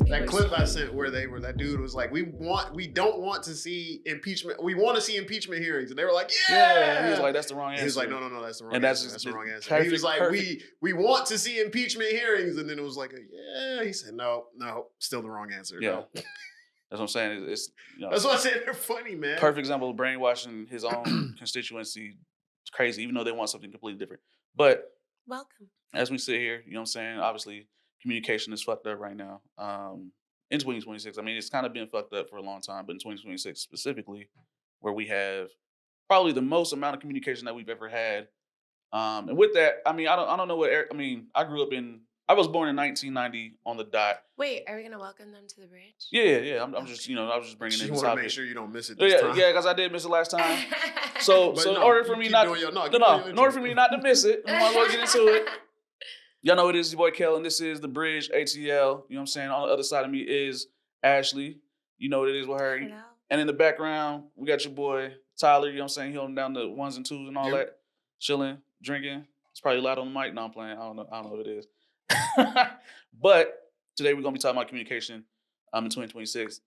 That clip I sent where that dude was like, we don't want to see impeachment. We want to see impeachment hearings, and they were like, yeah. He was like, that's the wrong answer. He was like, no, that's the wrong and answer. That's the wrong answer. He was like, we want to see impeachment hearings, and then it was like, yeah. He said, no, still the wrong answer. Yeah. No. That's what I'm saying. It's that's what I said. They're funny, man. Perfect example of brainwashing his own constituency. It's crazy, even though they want something completely different. But welcome. As we sit here, you know what I'm saying? Obviously, communication is fucked up right now. In 2026, I mean, it's kind of been fucked up for a long time, but in 2026 specifically, where we have probably the most amount of communication that we've ever had. And with that, I mean, I don't know what. I was born in 1990 on the dot. Wait, are we gonna welcome them to the bridge? Yeah. I'm just, I was just bringing in. You want to make sure you don't miss it. Yeah, because I did miss it last time. So in order for me not to miss it, I might as well get into it. Y'all know it is your boy Kell, and this is the Bridge ATL. You know what I'm saying? On the other side of me is Ashley. You know what it is with her. Hello. And in the background, we got your boy Tyler. You know what I'm saying? He holding down the ones and twos and all that, chilling, drinking. It's probably loud on the mic. No, I'm playing. I don't know what it is. But today we're gonna be talking about communication in 2026.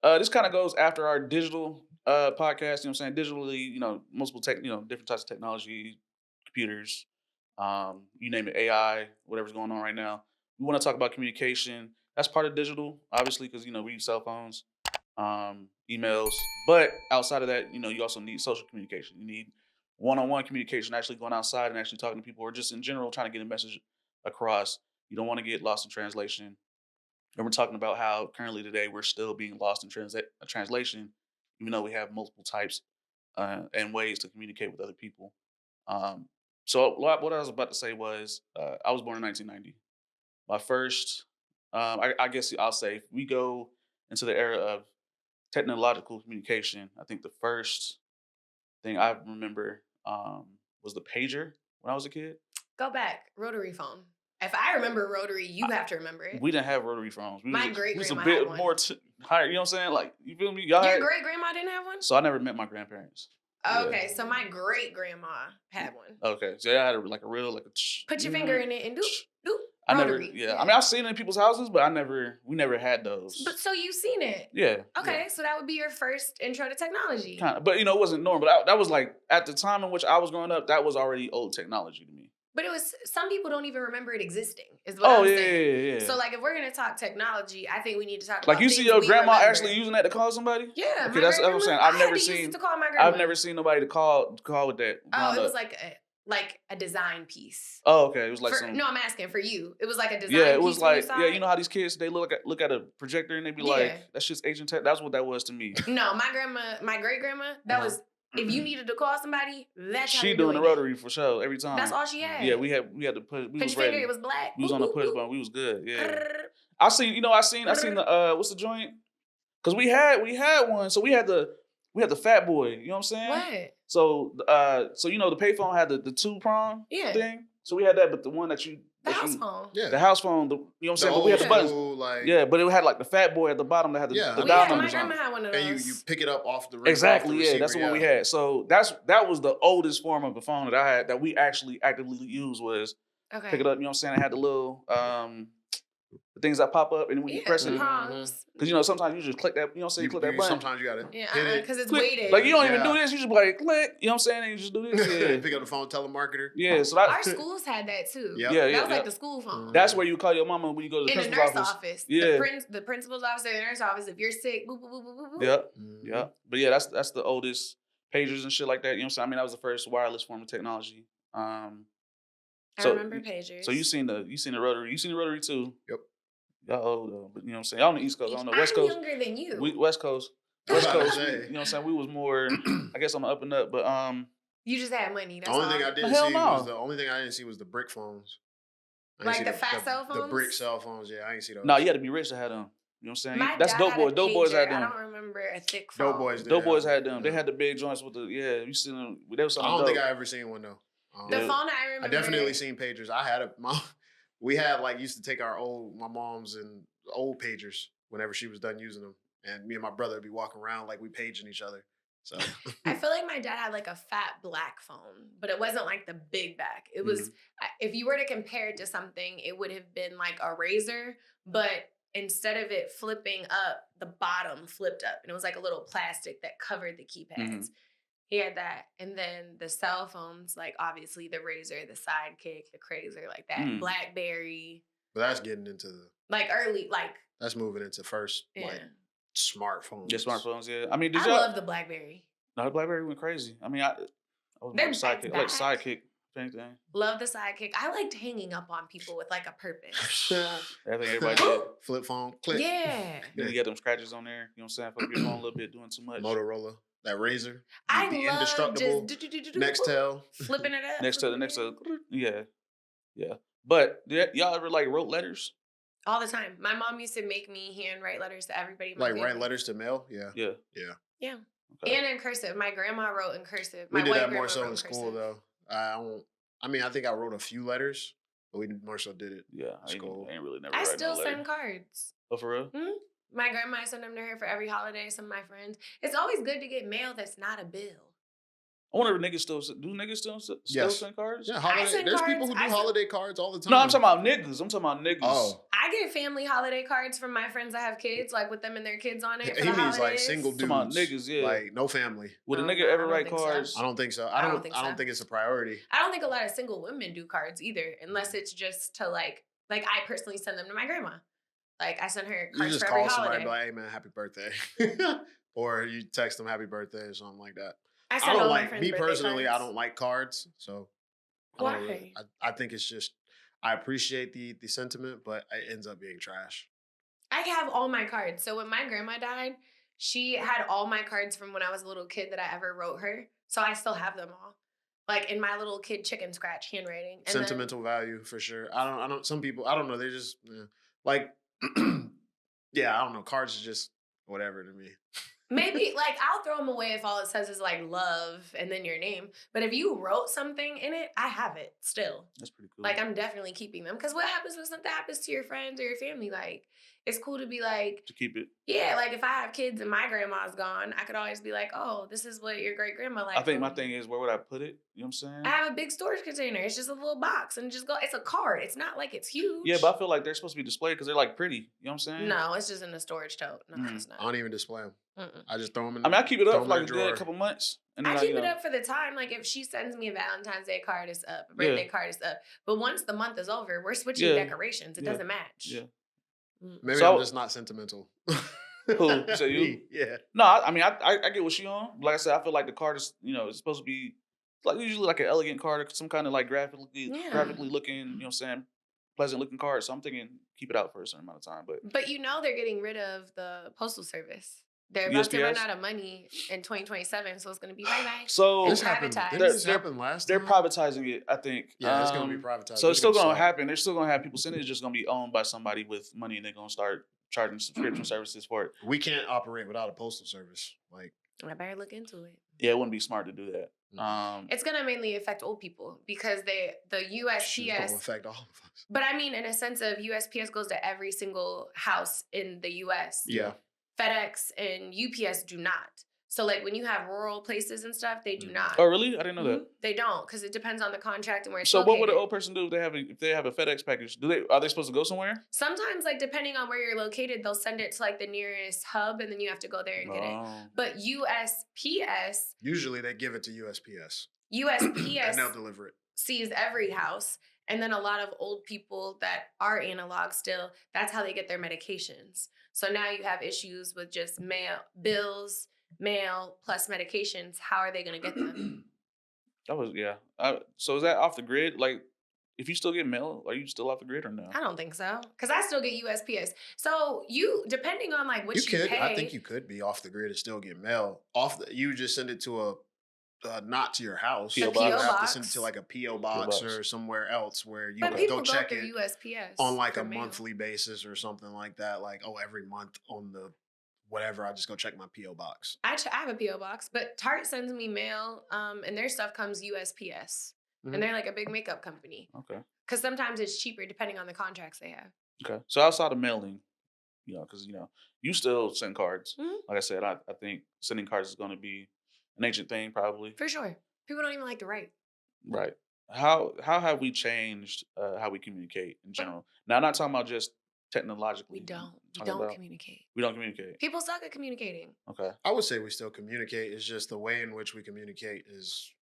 This kind of goes after our digital podcast, you know what I'm saying? Digitally, multiple different types of technology, computers, you name it, AI, whatever's going on right now. We want to talk about communication. That's part of digital, obviously, because we use cell phones, emails. But outside of that, you also need social communication. You need one-on-one communication, actually going outside and actually talking to people, or just in general trying to get a message across. You don't want to get lost in translation. And we're talking about how currently today we're still being lost in translation, even though we have multiple types and ways to communicate with other people. So what I was about to say was, I was born in 1990. My first, I guess I'll say, if we go into the era of technological communication, I think the first thing I remember was the pager when I was a kid. Go back, rotary phone. If I remember Rotary, you have to remember it. We didn't have rotary phones. My great-grandma a bit had one. more higher. You know what I'm saying? Like, you feel me? Your great-grandma didn't have one? So I never met my grandparents. Okay, so my great-grandma had one. Okay, so I had a real. Put your finger in it and do. I Rotary. never, I mean, I've seen it in people's houses, but we never had those. But so you've seen it? Yeah. Okay, so that would be your first intro to technology. Kind of, but it wasn't normal. But that was like, at the time in which I was growing up, that was already old technology to me. But some people don't even remember it existing, is what I'm saying. Yeah. So, like, if we're going to talk technology, I think we need to talk about like, you see your grandma actually using that to call somebody? Yeah. Okay, that's what I'm saying. I've never seen nobody to call with that. Oh, it was like a design piece. Oh, okay. It was like No, I'm asking for you. It was like a design piece. Yeah, it was like, you know how these kids, they look at a projector and they be like, that shit's ancient tech. That's what that was to me. No, my great-grandma, that was... If you needed to call somebody, that's how she doing the rotary for sure every time. That's all she had. Yeah, we had to push. We was ready. It was black. We was on the push button. We was good. Yeah. I seen the what's the joint? Because we had one. So we had the fat boy. You know what I'm saying? What? So the payphone had the 2-prong thing. So we had that, but the one that the house phone. Yeah. The house phone, you know what I'm saying? But we had the buttons. But it had like the fat boy at the bottom that had the dial numbers on it. My grandma had one of those. And you pick it up off the Exactly, receiver, that's the one we had. So that was the oldest form of a phone that I had that we actually actively used was pick it up, you know what I'm saying? It had the little the things that pop up and then when you press it. Because sometimes you just click that, you know what I'm saying? Click that button. Sometimes you gotta hit it. Because it's weighted. Like you don't even do this, you just be like click, you know what I'm saying? And you just do this. Yeah. Pick up the phone, telemarketer. Yeah. So our schools had that too. That was like the school phone. That's where you call your mama when you go to the principal's office. Yeah. The principal's office or the nurse's office. If you're sick, boop, boop, boop, boop, boop. Yep. Yeah. But yeah, that's the oldest pagers and shit like that. You know what I'm saying? I mean, that was the first wireless form of technology. I remember pagers. So you seen the rotary. You seen the rotary too. Yep. Y'all old though, but you know what I'm saying? Y'all on the East Coast. I don't know. West Coast. I'm younger than you. West Coast. You know what I'm saying? We was more, I guess, on the up and up, but you just had money. That's the only thing I didn't see was the brick phones. Like the fat cell phones? The brick cell phones, yeah, I didn't see those. No, you had to be rich to have them. You know what I'm saying? That's Dope Boys. Dope Boys had them. I don't remember a thick phone. Dope Boys had them. They had the big joints with you seen them. They was I don't think I ever seen one though. The phone I remember. I definitely seen pagers. I had we had used to take my mom's and old pagers whenever she was done using them, and me and my brother would be walking around like we paging each other. So I feel like my dad had like a fat black phone, but it wasn't like the big back. It was if you were to compare it to something, it would have been like a Razor, but instead of it flipping up, the bottom flipped up, and it was like a little plastic that covered the keypads. He had that, and then the cell phones, like obviously the Razor, the Sidekick, the Crazer, like that, BlackBerry. But that's getting into the like early, like that's moving into first like smartphones. Yeah, smartphones. Yeah, I mean, I love the BlackBerry. No, the BlackBerry went crazy. I mean, I was more Sidekick, like Sidekick, anything. Love the Sidekick. I liked hanging up on people with like a purpose. I think everybody did. Flip phone, click. Yeah. Then you get them scratches on there. You know what I'm saying? Fuck your phone a little bit, doing too much. Motorola, that Razor. I the love indestructible just Nextel. flipping it up. Nextel. Yeah. But y'all ever like wrote letters? All the time. My mom used to make me handwrite letters to everybody. Like write letters to mail? Yeah. Yeah. Okay. And in cursive. My grandma wrote in cursive. We did that more so in school though. I mean, I think I wrote a few letters, but we more so did it. Yeah, I ain't really never. I still send cards. Oh, for real? Mm-hmm. My grandma, I send them to her for every holiday. Some of my friends. It's always good to get mail that's not a bill. I wonder if niggas still send cards? Yeah, there's people who do holiday cards all the time. No, I'm talking about niggas. Oh. I get family holiday cards from my friends that have kids, like with them and their kids on it. He means like single dudes. Come on, niggas, yeah. Like no family. Would a nigga ever write cards? So. I don't think so. I don't think it's a priority. I don't think a lot of single women do cards either, unless it's just to like I personally send them to my grandma. Like I send her cards for every holiday. You just call somebody like, hey man, happy birthday. Or you text them happy birthday or something like that. I don't like me personally. I don't like cards, so why? I think it's just I appreciate the sentiment, but it ends up being trash. I have all my cards. So when my grandma died, she had all my cards from when I was a little kid that I ever wrote her. So I still have them all, like in my little kid chicken scratch handwriting. And sentimental value for sure. I don't. Some people I don't know. They're just like yeah. I don't know. Cards is just whatever to me. Maybe, like, I'll throw them away if all it says is, like, love and then your name. But if you wrote something in it, I have it still. That's pretty cool. Like, I'm definitely keeping them. Because what happens when something happens to your friends or your family? Like, it's cool to be like... To keep it. Yeah, like, if I have kids and my grandma's gone, I could always be like, oh, this is what your great-grandma liked. I think my thing is, where would I put it? You know what I'm saying? I have a big storage container. It's just a little box. And just go... It's a card. It's not like it's huge. Yeah, but I feel like they're supposed to be displayed because they're, like, pretty. You know what I'm saying? No, it's just in a storage tote. No, it's not. I don't even display them. I just throw them in. I mean, I keep it up for like a good couple months. And then I keep it up for the time. Like if she sends me a Valentine's Day card, it's up. A birthday card is up. But once the month is over, we're switching decorations. It doesn't match. Yeah. Maybe I'm just not sentimental. Who? So you? Yeah. No, I mean, I get what she on. Like I said, I feel like the card is, it's supposed to be like usually like an elegant card or some kind of like graphically looking, you know what I'm saying, pleasant looking card. So I'm thinking keep it out for a certain amount of time. But they're getting rid of the Postal Service. They're about to run out of money in 2027, so it's going to be bye-bye. So this happened last time. They're privatizing it, I think. Yeah, it's going to be privatized. So it's still going to happen. They're still going to have people send it. It's just going to be owned by somebody with money, and they're going to start charging subscription services for it. We can't operate without a postal service. Like, I better look into it. Yeah, it wouldn't be smart to do that. It's going to mainly affect old people because the USPS will affect all of us. But I mean, in a sense of USPS goes to every single house in the US. Yeah. FedEx and UPS do not. So like when you have rural places and stuff, they do not. Oh, really? I didn't know that. They don't because it depends on the contract and where it's located. What would an old person do if they have a FedEx package? Are they supposed to go somewhere? Sometimes, like depending on where you're located, they'll send it to like the nearest hub, and then you have to go there and get it. But USPS usually they give it to USPS. USPS and they'll deliver it. Sees every house, and then a lot of old people that are analog still. That's how they get their medications. So now you have issues with just mail plus medications. How are they going to get them? So is that off the grid? Like, if you still get mail, are you still off the grid or no? I don't think so, because I still get USPS. So depending on like what you pay, I think you could be off the grid and still get mail. You just send it to not to your house. You have to send it to like a PO box or somewhere else where you can go check it USPS on like a monthly basis or something like that. Like, every month on the whatever, I just go check my PO box. I have a PO box, but Tarte sends me mail, and their stuff comes USPS, and they're like a big makeup company. Okay. Because sometimes it's cheaper depending on the contracts they have. Okay. So outside of mailing, because you still send cards. Like I said, I think sending cards is going to be an ancient thing, probably. For sure. People don't even like to write. Right. How have we changed how we communicate in general? Now, I'm not talking about just technologically We don't talking about? communicate. We don't communicate. People suck at communicating. Okay. I would say we still communicate. It's just the way in which we communicate is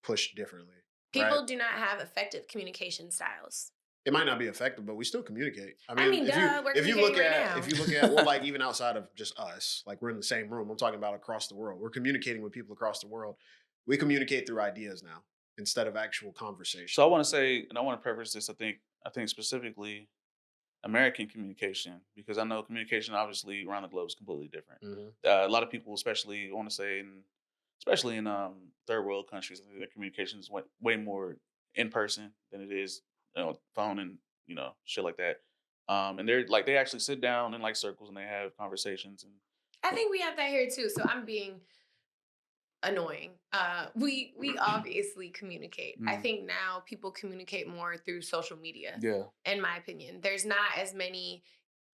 pushed differently. People right? do not have effective communication styles. It might not be effective, but we still communicate. I mean, if duh, we're if you look communicating right at now. if you look at well, like even outside of just us, like we're in the same room. I'm talking about across the world. We're communicating with people across the world. We communicate through ideas now instead of actual conversation. So I want to say, and I want to preface this. I think specifically American communication, because I know communication obviously around the globe is completely different. Mhm. A lot of people, especially I want to say, especially in third world countries, I think their communication is way more in person than it is, phone and shit like that. And they're like they actually sit down in like circles and they have conversations. And I think we have that here too. So I'm being annoying. We obviously communicate. I think now people communicate more through social media. yeah, In my opinion, there's not as many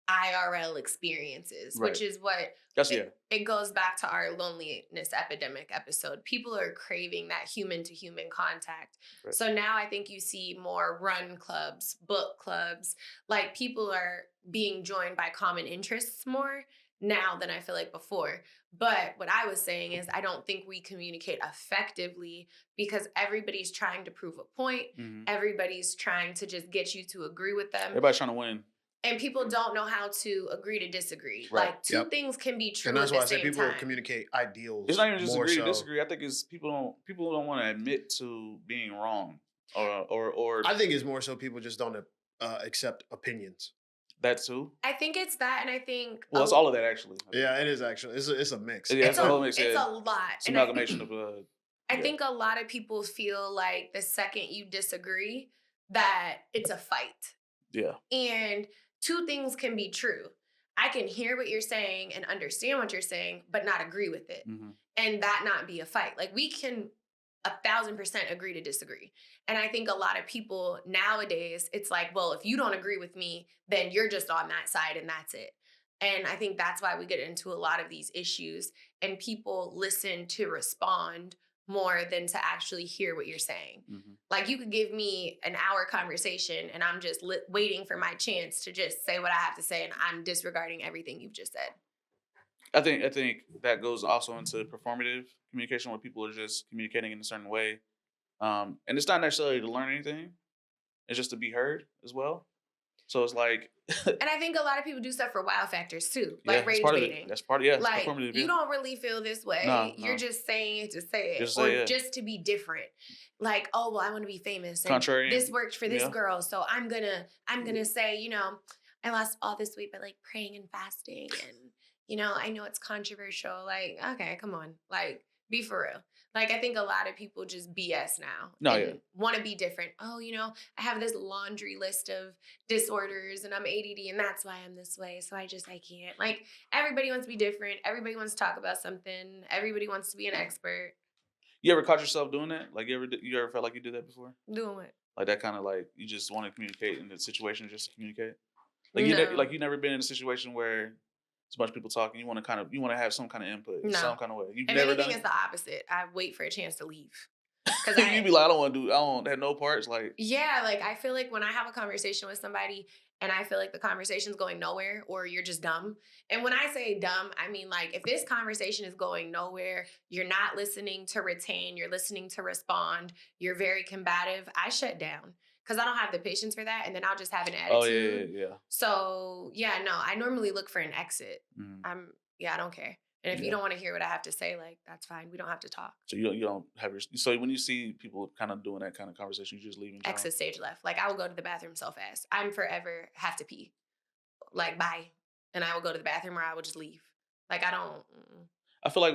IRL experiences, Right. which is what that's it goes back to our loneliness epidemic episode. People are craving that human to human contact. Right. So now I think you see more run clubs, book clubs, like people are being joined by common interests more now than I feel like before. But what I was saying is I don't think we communicate effectively because everybody's trying to prove a point. Mhm. Everybody's trying to just get you to agree with them. Everybody's trying to win. And people don't know how to agree to disagree. Right. Like two things can be true And that's at why the I say same people time. communicate ideals. It's not even just more agree to so. disagree. I think it's people don't want to admit to being wrong, or I think it's more so people just don't accept opinions. that too. I think it's that, and I think Well, it's all of that actually. Yeah, it is actually. It's a mix. Yeah, it's a whole mix, it's yeah. a lot. It's And an amalgamation of I yeah. think a lot of people feel like the second you disagree, that it's a fight. Yeah. And two things can be true. I can hear what you're saying and understand what you're saying, but not agree with it. Mm-hmm. And that not be a fight. Like we can 1,000% agree to disagree. And I think a lot of people nowadays, it's like, well, if you don't agree with me, then you're just on that side and that's it. And I think that's why we get into a lot of these issues and people listen to respond more than to actually hear what you're saying. Mm-hmm. Like you could give me an hour conversation and I'm just waiting for my chance to just say what I have to say and I'm disregarding everything you've just said. I think that goes also into performative communication where people are just communicating in a certain way. And it's not necessarily to learn anything. It's just to be heard as well. So it's like And I think a lot of people do stuff for wow factors too. yeah, Like rage baiting. That's part of it. Like Performative, you don't really feel this way. No, You're no. just saying it to say it. Just or say it. just to be different. Like, oh well, I want to be famous. And Contrarian. this worked for this Yeah. girl. So I'm gonna say, I lost all this weight by like praying and fasting. And, I know it's controversial. Like, okay, come on. Like, be for real. Like, I think a lot of people just BS now. No, and yeah. want to be different. Oh, I have this laundry list of disorders and I'm ADD and that's why I'm this way. So I can't. Like, everybody wants to be different. Everybody wants to talk about something. Everybody wants to be an expert. You ever caught yourself doing that? Like you ever felt like you did that before? Doing what? Like that kind of like you just want to communicate in the situation just to communicate. Like No. you never been in a situation where it's a bunch of people talking. You want to have some kind of input, in No. some kind of way. You've If never anything, done it's the opposite. I wait for a chance to leave. it. You be like, I don't have no parts. Like Yeah, like I feel like when I have a conversation with somebody and I feel like the conversation's going nowhere or you're just dumb. And when I say dumb, I mean like if this conversation is going nowhere, you're not listening to retain, you're listening to respond, you're very combative, I shut down because I don't have the patience for that and then I'll just have an attitude. Oh yeah. So yeah, no, I normally look for an exit. Mm-hmm. I don't care. And if you don't want to hear what I have to say, like that's fine. We don't have to talk. So you don't have so when you see people kind of doing that kind of conversation, you just leave in general? Exit stage left. Like I will go to the bathroom so fast. I'm forever have to pee. Like bye. And I will go to the bathroom or I will just leave. Like I don't. I feel like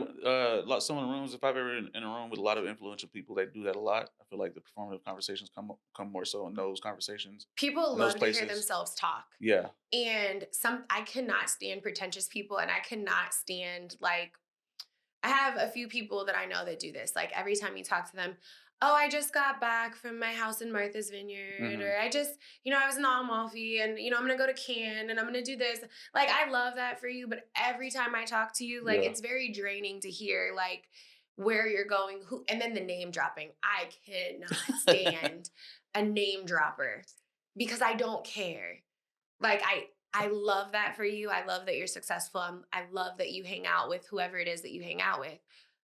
some of the rooms, if I've ever in a room with a lot of influential people that do that a lot, I feel like the performative conversations come more so in those conversations. People love to hear themselves talk. Yeah. And I cannot stand pretentious people and I cannot stand like, I have a few people that I know that do this. Like every time you talk to them, oh, I just got back from my house in Martha's Vineyard. Mm-hmm. Or I just, I was in Amalfi and, I'm going to go to Cannes and I'm going to do this. Like, I love that for you. But every time I talk to you, like, it's very draining to hear, like, where you're going, and then the name dropping. I cannot stand a name dropper because I don't care. Like, I love that for you. I love that you're successful. I love that you hang out with whoever it is that you hang out with.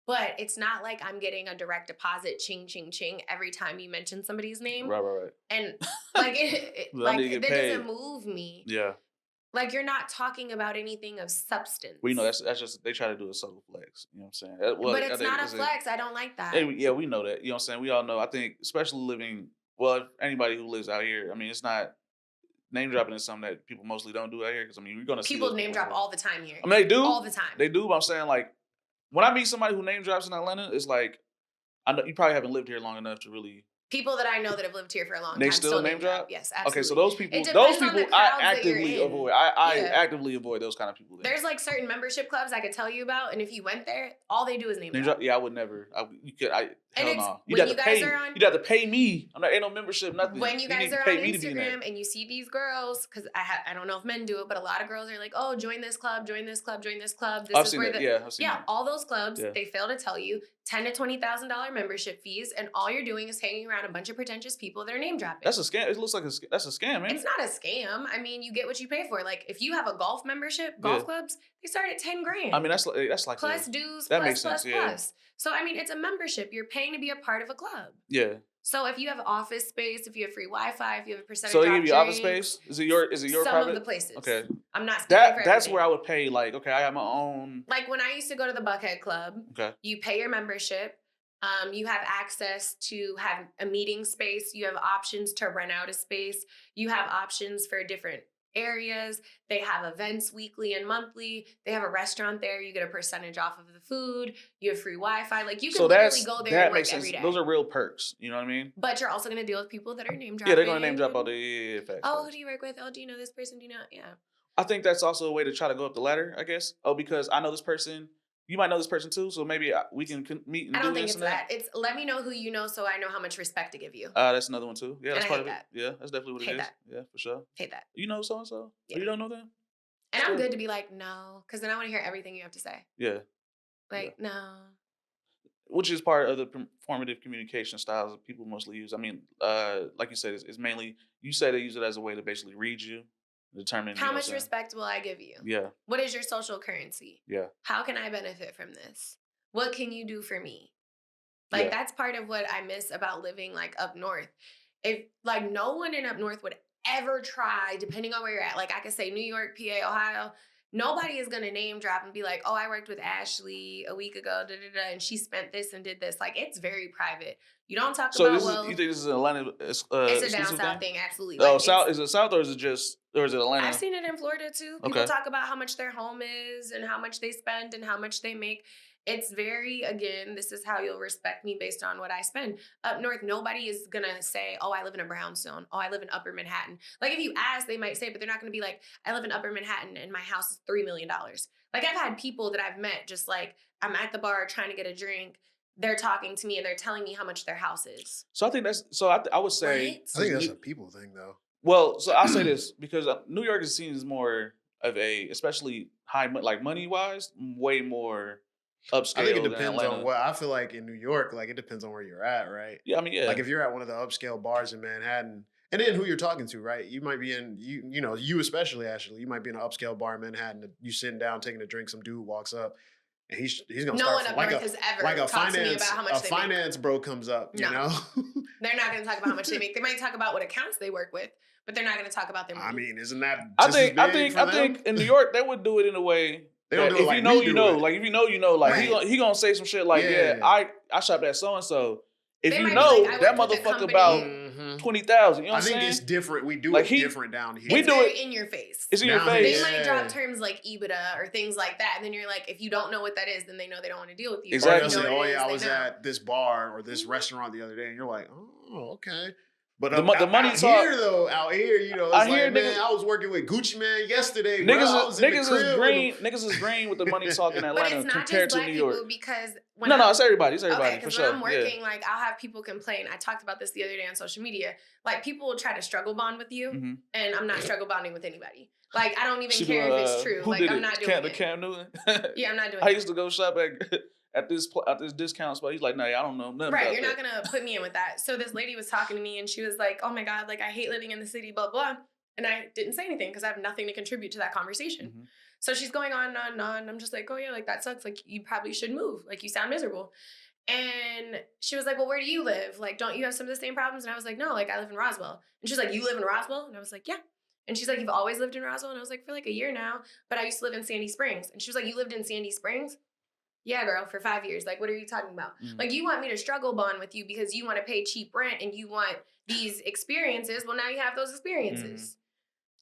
But it's not like I'm getting a direct deposit, ching, ching, ching, every time you mention somebody's name. Right. And like, I need to get that paid. doesn't move me. Yeah. Like, you're not talking about anything of substance. Well, that's just, they try to do a subtle flex. You know what I'm saying? But it's not a flex. I don't like that. Yeah, we know that. You know what I'm saying? We all know. I think, especially living, anybody who lives out here, I mean, it's not, name dropping is something that people mostly don't do out here. Because, I mean, you're going to see people name drop all the time here. I mean, they do. All the time. They do, but I'm saying, like, when I meet somebody who name drops in Atlanta, it's like, I know you probably haven't lived here long enough to really. People that I know that have lived here for a long time. They still name drop? Yes, absolutely. Okay, so those people I actively avoid. I actively avoid those kind of people. There's like certain membership clubs I could tell you about, and if you went there, all they do is name drop. Yeah, I would never. Hell no. You'd have to pay me. Ain't no membership, nothing. When you guys are on Instagram and you see these girls, because I don't know if men do it, but a lot of girls are like, oh, join this club, join this club, join this club. I've seen that. All those clubs, they fail to tell you $10,000 to $20,000 membership fees, and all you're doing is hanging around a bunch of pretentious people that are name dropping. That's a scam. It looks like that's a scam, man. It's not a scam. I mean, you get what you pay for. Like, if you have a golf membership, golf clubs, they start at $10,000. I mean, that's like plus dues. That plus, makes sense. Plus. So I mean, it's a membership. You're paying to be a part of a club. Yeah. So if you have office space, if you have free Wi-Fi, if you have a percentage, so they give you office space. Is it your some private? Of the places. Okay. I'm not speaking for everything. That's where I would pay. Like, okay, I have my own. Like when I used to go to the Buckhead Club. Okay. You pay your membership. You have access to have a meeting space. You have options to rent out a space. You have options for different areas. They have events weekly and monthly. They have a restaurant there. You get a percentage off of the food. You have free Wi-Fi. Like you can literally go there and work every day. Those are real perks. You know what I mean? But you're also going to deal with people that are name dropping. Yeah, they're going to name drop all the facts. Oh, who do you work with? Oh, do you know this person? Do you know? Yeah. I think that's also a way to try to go up the ladder, I guess. Oh, because I know this person. You might know this person too, so maybe we can meet and do this. I don't think it's that. It's let me know who you know so I know how much respect to give you. That's another one too. Yeah, that's part of it. Yeah, that's definitely what it is. That. Yeah, for sure. Hate that. You know so-and-so? Yeah. Or you don't know them? And I'm good to be like, no, because then I want to hear everything you have to say. Yeah. Like, no. Which is part of the performative communication styles that people mostly use. I mean, like you said, it's mainly, you say they use it as a way to basically read you. Determine how much respect will I give you? Yeah. What is your social currency? Yeah. How can I benefit from this? What can you do for me? Like that's part of what I miss about living like up north. If like no one in up north would ever try, depending on where you're at. Like I could say New York, PA, Ohio. Nobody is gonna name drop and be like, oh, I worked with Ashley a week ago, and she spent this and did this. Like it's very private. You don't talk about. You think this is an Atlanta? It's a down south thing, absolutely. Oh, south is it south or is it Atlanta? I've seen it in Florida too. People talk about how much their home is and how much they spend and how much they make. It's very, again, this is how you'll respect me based on what I spend. Up north, nobody is going to say, oh, I live in a brownstone. Oh, I live in Upper Manhattan. Like if you ask, they might say, but they're not going to be like, I live in Upper Manhattan and my house is $3 million. Like I've had people that I've met just like, I'm at the bar trying to get a drink. They're talking to me and they're telling me how much their house is. So I think I would say. What? I think that's a people thing though. Well, so I'll say this because New York is seen as more of a, especially high, like money wise, way more upscale. I think it depends on what. I feel like in New York, like it depends on where you're at, right? Yeah, I mean, yeah. Like if you're at one of the upscale bars in Manhattan, and then who you're talking to, right? You might be in you especially, Ashley. You might be in an upscale bar in Manhattan. You sitting down taking a drink. Some dude walks up. And he's gonna no start one up north has ever talked to me about how much they make. Finance bro comes up, you know. They're not gonna talk about how much they make. They might talk about what accounts they work with, but they're not gonna talk about their money. I mean, isn't that I think in New York they would do it in a way. They don't do it like you know. Like if you know, you know. Like right. he gonna say some shit like, I shopped at so and so. If you know like, that motherfucker about 20,000, you know what I'm saying? I think it's different. We do it different down here. We do it in your face. It's in your face. They might drop terms like EBITDA or things like that, and then you're like, if you don't know what that is, then they know they don't want to deal with you. Exactly. Say, I was at this bar or this restaurant the other day, and you're like, oh, okay. But the money out here, you know, it's like, man, I was working with Gucci Man yesterday. Niggas is green with the money talk in Atlanta compared to New York. Because it's everybody. It's everybody. Okay, because when I'm working, like I'll have people complain. I talked about this the other day on social media. Like people will try to struggle bond with you, and I'm not struggle bonding with anybody. Like I don't even care if it's true. Like I'm not doing it. Cam Newton. Yeah, I'm not doing it. I used to go shop at this discount spot. He's like, nah, I don't know nothing right, about you're not going to put me in with that. So this lady was talking to me and she was like, oh my God, like I hate living in the city, blah, blah. And I didn't say anything because I have nothing to contribute to that conversation. Mm-hmm. So she's going on and on and on. I'm just like, oh yeah, like that sucks. Like you probably should move. Like you sound miserable. And she was like, well, where do you live? Like, don't you have some of the same problems? And I was like, no, like I live in Roswell. And she's like, you live in Roswell? And I was like, yeah. And she's like, you've always lived in Roswell? And I was like, for like a year now, but I used to live in Sandy Springs. And she was like, you lived in Sandy Springs? Yeah, girl, for 5 years. Like, what are you talking about? Mm-hmm. Like, you want me to struggle bond with you because you want to pay cheap rent and you want these experiences. Well, now you have those experiences.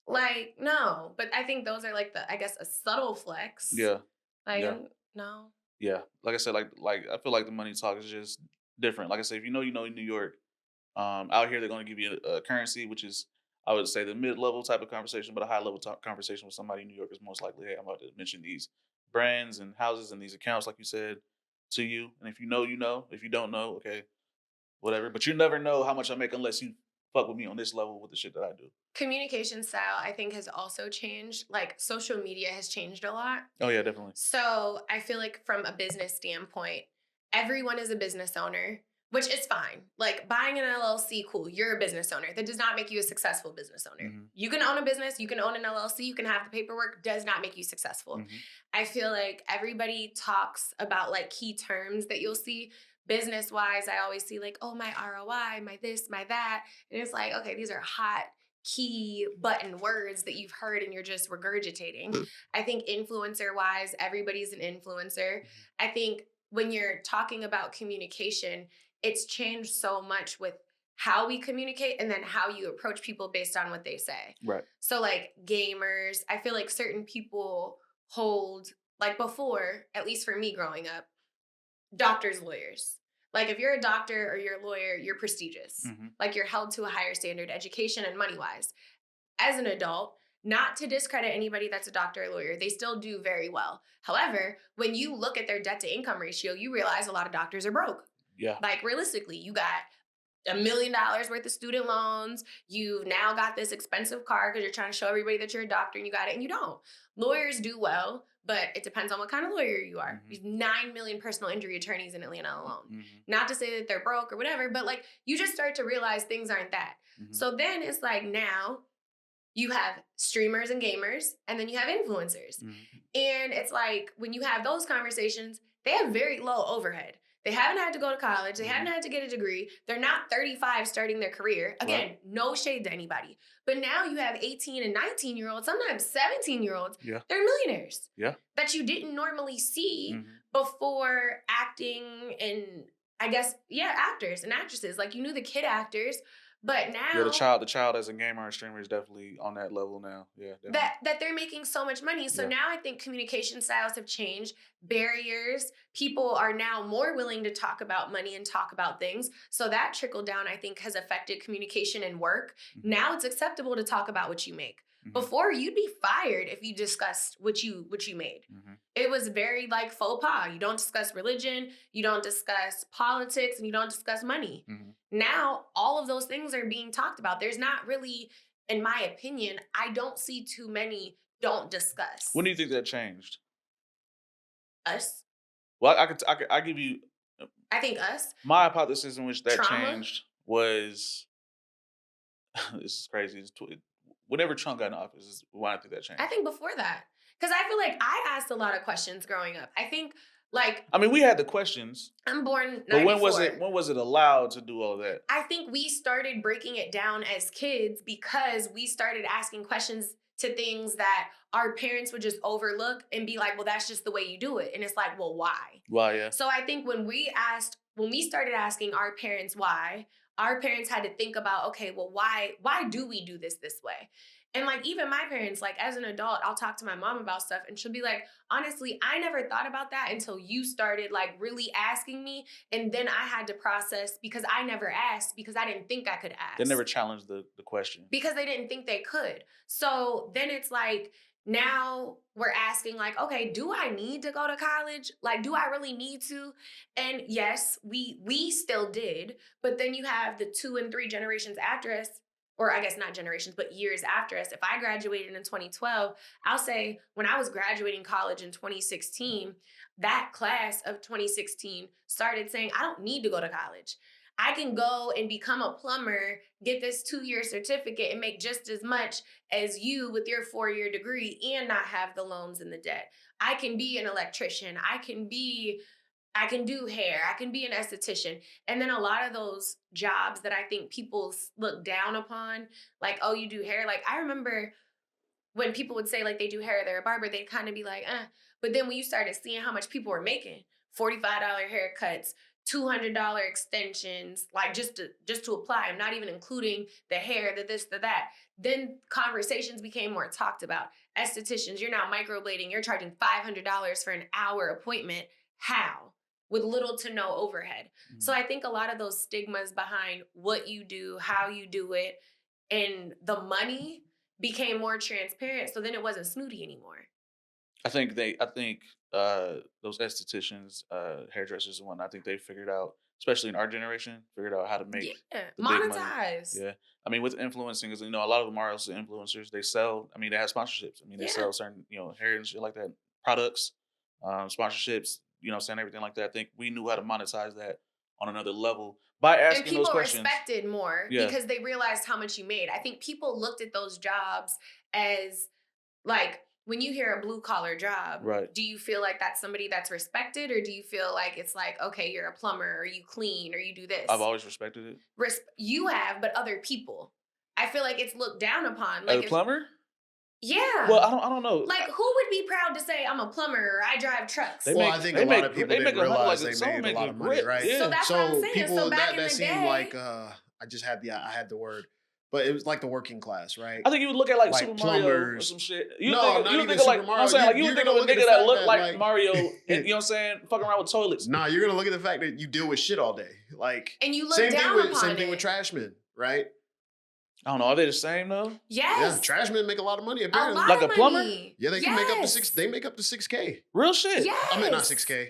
Mm-hmm. Like, no. But I think those are like I guess, a subtle flex. Yeah. Like, yeah. No. Yeah. Like I said, like I feel like the money talk is just different. Like I said, if you know in New York, out here they're going to give you a currency, which is, I would say, the mid-level type of conversation, but a high-level conversation with somebody in New York is most likely, hey, I'm about to mention these brands and houses and these accounts, like you said, to you. And if you know, you know. If you don't know, okay, whatever. But you never know how much I make unless you fuck with me on this level with the shit that I do. Communication style, I think, has also changed. Like, social media has changed a lot. Oh, yeah, definitely. So I feel like from a business standpoint, everyone is a business owner, which is fine. Like, buying an LLC, cool. You're a business owner. That does not make you a successful business owner. Mm-hmm. You can own a business. You can own an LLC. You can have the paperwork. Does not make you successful. Mm-hmm. I feel like everybody talks about, like, key terms that you'll see. Business-wise, I always see, like, oh, my ROI, my this, my that. And it's like, okay, these are hot, key button words that you've heard and you're just regurgitating. I think influencer-wise, everybody's an influencer. I think when you're talking about communication, it's changed so much with how we communicate and then how you approach people based on what they say. Right. So like gamers, I feel like certain people hold, like before, at least for me growing up, doctors, lawyers. Like if you're a doctor or you're a lawyer, you're prestigious. Mm-hmm. Like you're held to a higher standard, education and money-wise. As an adult, not to discredit anybody that's a doctor or lawyer, they still do very well. However, when you look at their debt to income ratio, you realize a lot of doctors are broke. Yeah. Like realistically, you got $1 million worth of student loans. You've now got this expensive car because you're trying to show everybody that you're a doctor and you got it and you don't. Lawyers do well, but it depends on what kind of lawyer you are. Mm-hmm. There's 9 million personal injury attorneys in Atlanta alone. Mm-hmm. Not to say that they're broke or whatever, but like you just start to realize things aren't that. Mm-hmm. So then it's like now you have streamers and gamers and then you have influencers. Mm-hmm. And it's like when you have those conversations, they have very low overhead. They haven't had to go to college. They haven't had to get a degree. They're not 35 starting their career. Again, right. No shade to anybody. But now you have 18 and 19-year-olds, sometimes 17-year-olds. Yeah. They're millionaires. Yeah. That you didn't normally see before acting and, I guess, actors and actresses. Like you knew the kid actors. But now... Yeah, the child as a gamer and streamer is definitely on that level now. Yeah, definitely. That they're making so much money. So now I think communication styles have changed. Barriers. People are now more willing to talk about money and talk about things. So that trickle down, I think, has affected communication and work. Mm-hmm. Now it's acceptable to talk about what you make. Mm-hmm. Before, you'd be fired if you discussed what you made. Mm-hmm. It was very like faux pas. You don't discuss religion, you don't discuss politics, and you don't discuss money. Mm-hmm. Now, all of those things are being talked about. There's not really, in my opinion, I don't see too many don't discuss. When do you think that changed? Us. Well, I give you... I think us. My hypothesis in which that Trauma. Changed was... This is crazy. Whenever Trump got in office is when I think that changed. I think before that. Because I feel like I asked a lot of questions growing up. I think, like... I mean, we had the questions. I'm born 94. But when was it allowed to do all that? I think we started breaking it down as kids because we started asking questions to things that our parents would just overlook and be like, well, that's just the way you do it. And it's like, well, why? Why, yeah. So I think when we started asking our parents why, our parents had to think about, okay, well, why do we do this way? And like, even my parents, like as an adult, I'll talk to my mom about stuff and she'll be like, honestly, I never thought about that until you started like really asking me. And then I had to process because I never asked because I didn't think I could ask. They never challenged the question. Because they didn't think they could. So then it's like, now we're asking like, okay, do I need to go to college? Like, do I really need to? And yes, we still did. But then you have the 2 and 3 generations after us, or I guess not generations, but years after us. If I graduated in 2012, I'll say when I was graduating college in 2016, that class of 2016 started saying, I don't need to go to college. I can go and become a plumber, get this 2-year certificate, and make just as much as you with your 4-year degree and not have the loans and the debt. I can be an electrician. I can do hair. I can be an esthetician. And then a lot of those jobs that I think people look down upon, like, oh, you do hair. Like, I remember when people would say like they do hair, they're a barber, they'd kind of be like, But then when you started seeing how much people were making, $45 haircuts, $200 extensions, like just to apply. I'm not even including the hair, the this, the that. Then conversations became more talked about. Estheticians, you're now microblading. You're charging $500 for an hour appointment. How? With little to no overhead. Mm-hmm. So I think a lot of those stigmas behind what you do, how you do it, and the money became more transparent. So then it wasn't snooty anymore. I think those estheticians, hairdressers and whatnot, I think they figured out, especially in our generation, figured out how to make monetize. Yeah. I mean, with influencing, because, a lot of them are also influencers. They sell, they have sponsorships. They sell certain, hair and shit like that, products, sponsorships, saying everything like that. I think we knew how to monetize that on another level by asking those questions. And people respected more because they realized how much you made. I think people looked at those jobs as like, when you hear a blue collar job, do you feel like that's somebody that's respected, or do you feel like it's like, okay, you're a plumber, or you clean, or you do this? I've always respected it. You have, but other people, I feel like it's looked down upon. Like a plumber? Yeah. Well, I don't know. Like, who would be proud to say I'm a plumber or I drive trucks? I think a lot of people didn't realize they made a lot of money, right? Yeah. So that's what I'm saying. People, so back in that the seemed day, like I had the word. But it was like the working class, right? I think you would look at like Super Mario or some shit. You would think of like Mario. I'm saying, like, you would think of a nigga that looked like Mario, and, you know what I'm saying, fucking around with toilets. Nah, you're gonna look at the fact that you deal with shit all day, like, and you look down upon same thing with trashmen, right? I don't know. Are they the same though? Yes. Yeah, trashmen make a lot of money apparently. Like a plumber? Yeah, they can make up to They make up to $6K. Real shit. Yes. I mean, not $6K.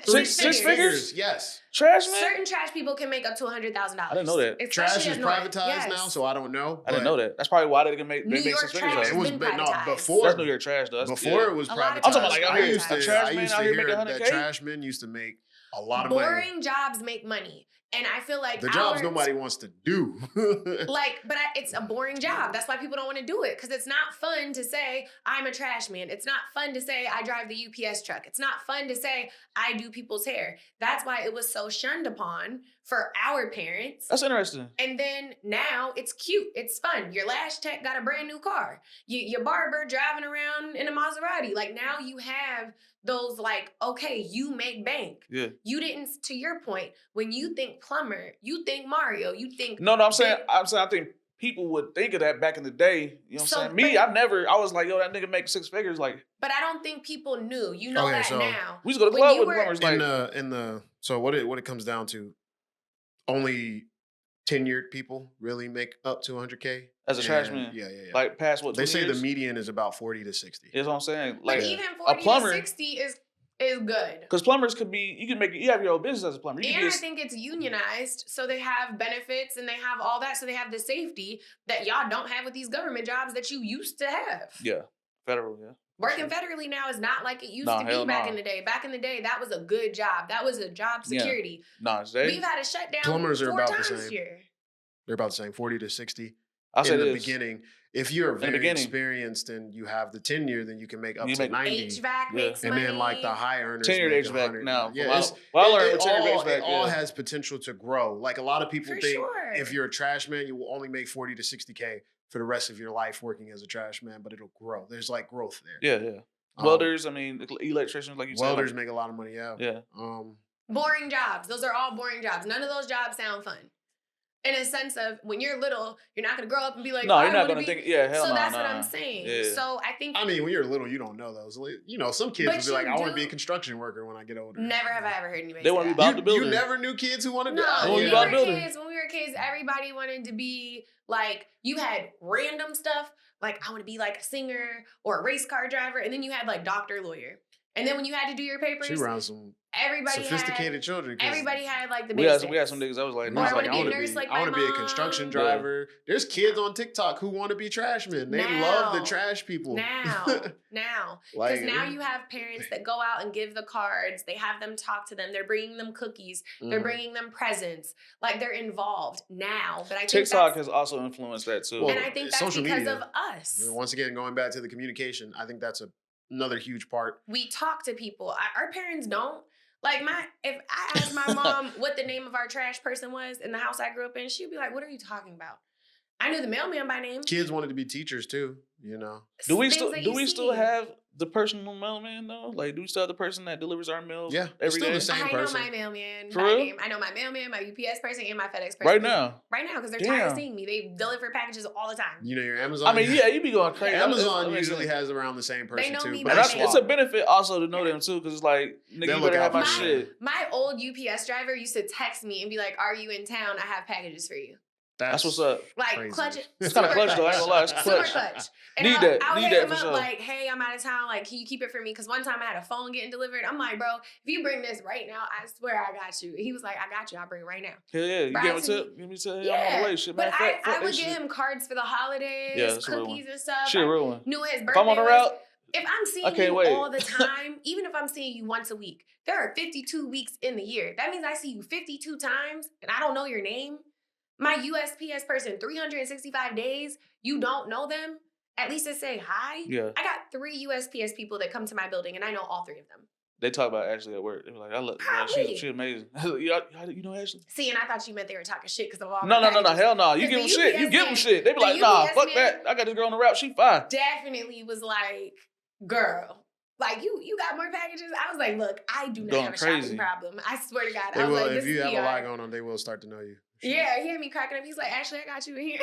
Six figures? Yes. Trash man? Certain trash people can make up to $100,000. I didn't know that. Trash is privatized now, so I don't know. I didn't know that. That's probably why they can make New York 6 figures. trash It was before. That's New York trash though. Before it was privatized. I'm talking about like I used to hear that 100K? trash men used to make a lot of money. Boring jobs make money. And I feel like the jobs nobody wants to do. It's a boring job. That's why people don't want to do it. Because it's not fun to say, I'm a trash man. It's not fun to say, I drive the UPS truck. It's not fun to say, I do people's hair. That's why it was so shunned upon for our parents. That's interesting. And then now it's cute. It's fun. Your lash tech got a brand new car. Your barber driving around in a Maserati. Like, now you have those, like, okay, you make bank. Yeah. You didn't, to your point, when you think plumber, you think Mario, you think... No, I'm saying I think people would think of that back in the day. You know what I'm saying? I was like, yo, that nigga make 6 figures. Like, but I don't think people knew. You know that now. We used to go to the club with plumbers. Like, so what it comes down to, only tenured people really make up to 100K as a trash man. Yeah. Like, past what? They say years? The median is about 40 to 60. That's what I'm saying. Like, but even 40 to 60 is good. Because plumbers could be, you have your own business as a plumber. I think it's unionized, so they have benefits and they have all that, so they have the safety that y'all don't have with these government jobs that you used to have. Yeah, federal, yeah. Working federally now is not like it used to be back in the day. Back in the day, that was a good job. That was a job security. Yeah. We've had a shutdown. Plumbers are about the same. This year. They're about the same, 40 to 60. I'll say in the beginning. If you're very experienced and you have the tenure, then you can make up to 90. HVAC makes money. And then like the high earners tenured HVAC now. Yeah, it all has potential to grow. Like, a lot of people think if you're a trash man, you will only make 40 to 60K for the rest of your life working as a trash man, but it'll grow. There's like growth there. Yeah. Welders, electricians, like you said. Welders make a lot of money, Yeah. Boring jobs. Those are all boring jobs. None of those jobs sound fun. In a sense of, when you're little, you're not going to grow up and be like, no, you're not going to think, hell no. So that's what I'm saying. Yeah. So I think... when you're little, you don't know those. Some kids will be like, I want to be a construction worker when I get older. Never have I ever heard anybody They want to be bodybuilder. You never knew kids who wanted to... No, when we were kids, everybody wanted to be, like, you had random stuff, like, I want to be like a singer or a race car driver, and then you had, like, doctor, lawyer. And then when you had to do your papers, she around some everybody sophisticated children. Everybody had like the basics. We had some niggas. I was like, I want to be a nurse like my mom. I want to be a construction driver. Yeah. There's kids on TikTok who want to be trash men. They love the trash people. Now. Because now you have parents that go out and give the cards. They have them talk to them. They're bringing them cookies. They're bringing them presents. Like they're involved now. But I think TikTok has also influenced that too. Well, and I think that's because of us. Once again, going back to the communication, I think that's another huge part. We talk to people. Our parents don't. Like if I asked my mom what the name of our trash person was in the house I grew up in, she'd be like, "What are you talking about?" I knew the mailman by name. Kids wanted to be teachers too, you know. Do we still have the personal mailman though? Like, do we still have the person that delivers our mails? Yeah, every day. The same person. I know my mailman by name. I know my mailman, my UPS person, and my FedEx person. Right now, because they're tired of seeing me. They deliver packages all the time. You know your Amazon. I mean, yeah, you be going crazy. Amazon usually has around the same person they know too. Me but it's a benefit also to know them too, because it's like, nigga, you better have my shit. My old UPS driver used to text me and be like, "Are you in town? I have packages for you." That's what's up. Like crazy. Clutch. It's kind of clutch though. I ain't gonna lie, it's clutch. Super clutch. And I'll hit him up sure. Like, "Hey, I'm out of town. Like, can you keep it for me?" Because one time I had a phone getting delivered. I'm like, "Bro, if you bring this right now, I swear I got you." He was like, "I got you. I'll bring it right now." Hell yeah, you give me tip. Give me tip. Yeah, I'm on the way. Shit, but I would get him cards for the holidays, cookies and stuff. Shit, real one. Knew his birthday. If I'm on the route, if I'm seeing you all the time, even if I'm seeing you once a week, there are 52 weeks in the year. That means I see you 52 times, and I don't know your name. My USPS person, 365 days, you don't know them? At least to say hi? Yeah. I got 3 USPS people that come to my building, and I know all 3 of them. They talk about Ashley at work. They were like, I look, she's amazing. You know Ashley? See, and I thought you meant they were talking shit because of all No, hell no. You give them shit. You give them shit. They be like, nah, fuck that. I got this girl on the route. She fine. Definitely was like, girl. Like, you got more packages? I was like, look, I do not have a shopping problem. I swear to God. They will, if you have a lot going on, they will start to know you. Sure. Yeah, he had me cracking up. He's like, "Ashley, I got you in here."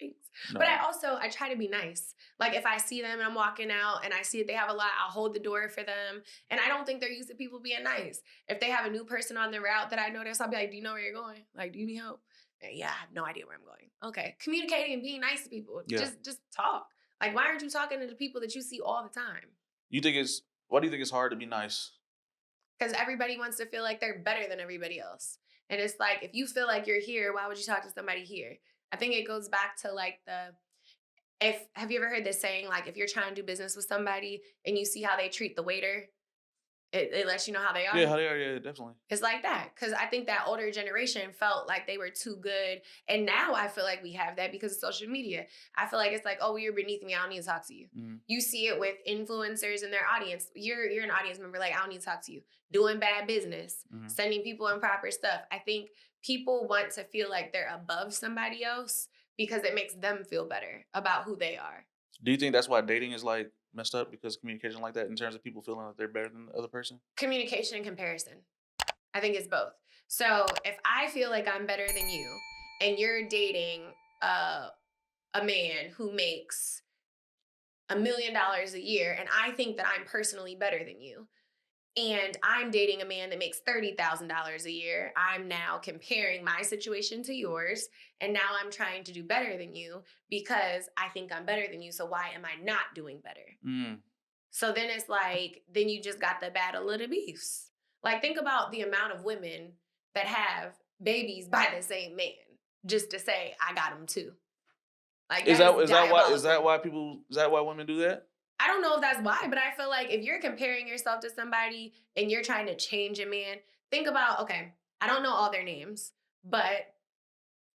Thanks. No. But I try to be nice. Like, if I see them and I'm walking out and I see that they have a lot, I'll hold the door for them. And I don't think they're used to people being nice. If they have a new person on the route that I notice, I'll be like, "Do you know where you're going? Like, do you need help?" "Yeah, I have no idea where I'm going." Okay. Communicating and being nice to people. Yeah. Just talk. Like, why aren't you talking to the people that you see all the time? Why do you think it's hard to be nice? Because everybody wants to feel like they're better than everybody else. And it's like, if you feel like you're here, why would you talk to somebody here? I think it goes back to like have you ever heard this saying, like, if you're trying to do business with somebody and you see how they treat the waiter, it lets you know how they are. Yeah, how they are, yeah, definitely. It's like that. Because I think that older generation felt like they were too good. And now I feel like we have that because of social media. I feel like it's like, "Oh, you're beneath me. I don't need to talk to you." Mm. You see it with influencers and their audience. You're an audience member, like, "I don't need to talk to you." Doing bad business, sending people improper stuff. I think people want to feel like they're above somebody else because it makes them feel better about who they are. Do you think that's why dating is like messed up, because communication like that, in terms of people feeling like they're better than the other person? Communication and comparison. I think it's both. So if I feel like I'm better than you and you're dating a man who makes $1 million a year and I think that I'm personally better than you, and I'm dating a man that makes $30,000 a year, I'm now comparing my situation to yours, and now I'm trying to do better than you because I think I'm better than you, so why am I not doing better? Mm. So then it's like, then you just got the battle of the beefs. Like, think about the amount of women that have babies by the same man just to say, "I got him too." Like, is that why women do that? I don't know if that's why, but I feel like if you're comparing yourself to somebody and you're trying to change a man, think about, okay, I don't know all their names, but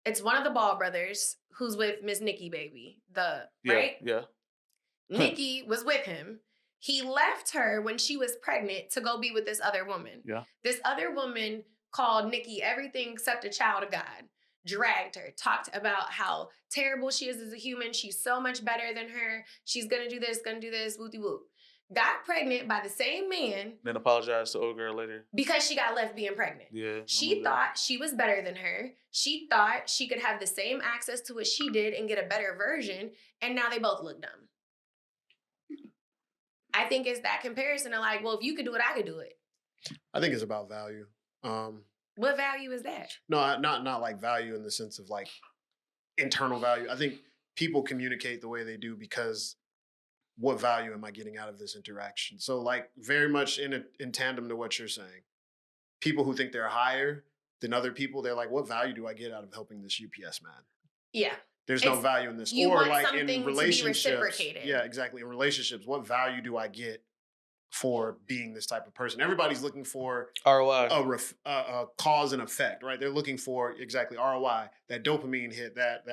it's one of the Ball brothers who's with Miss Nikki Baby, right? Yeah. Nikki was with him. He left her when she was pregnant to go be with this other woman. Yeah. This other woman called Nikki everything except a child of God. Dragged her, talked about how terrible she is as a human. She's so much better than her. She's gonna do this, whoopty whoop. Got pregnant by the same man. Then apologized to old girl later. Because she got left being pregnant. Yeah. She thought she was better than her. She thought she could have the same access to what she did and get a better version. And now they both look dumb. I think it's that comparison of like, well, if you could do it, I could do it. I think it's about value. What value is that? No, not like value in the sense of like internal value. I think people communicate the way they do because what value am I getting out of this interaction? So like very much in tandem to what you're saying. People who think they're higher than other people, they're like, what value do I get out of helping this UPS man? Yeah. There's no value in this. You or want like something in to be relationships. reciprocated. Yeah, exactly. In relationships, what value do I get for being this type of person? Everybody's looking for ROI, a cause and effect, right? They're looking for exactly ROI, that dopamine hit, that.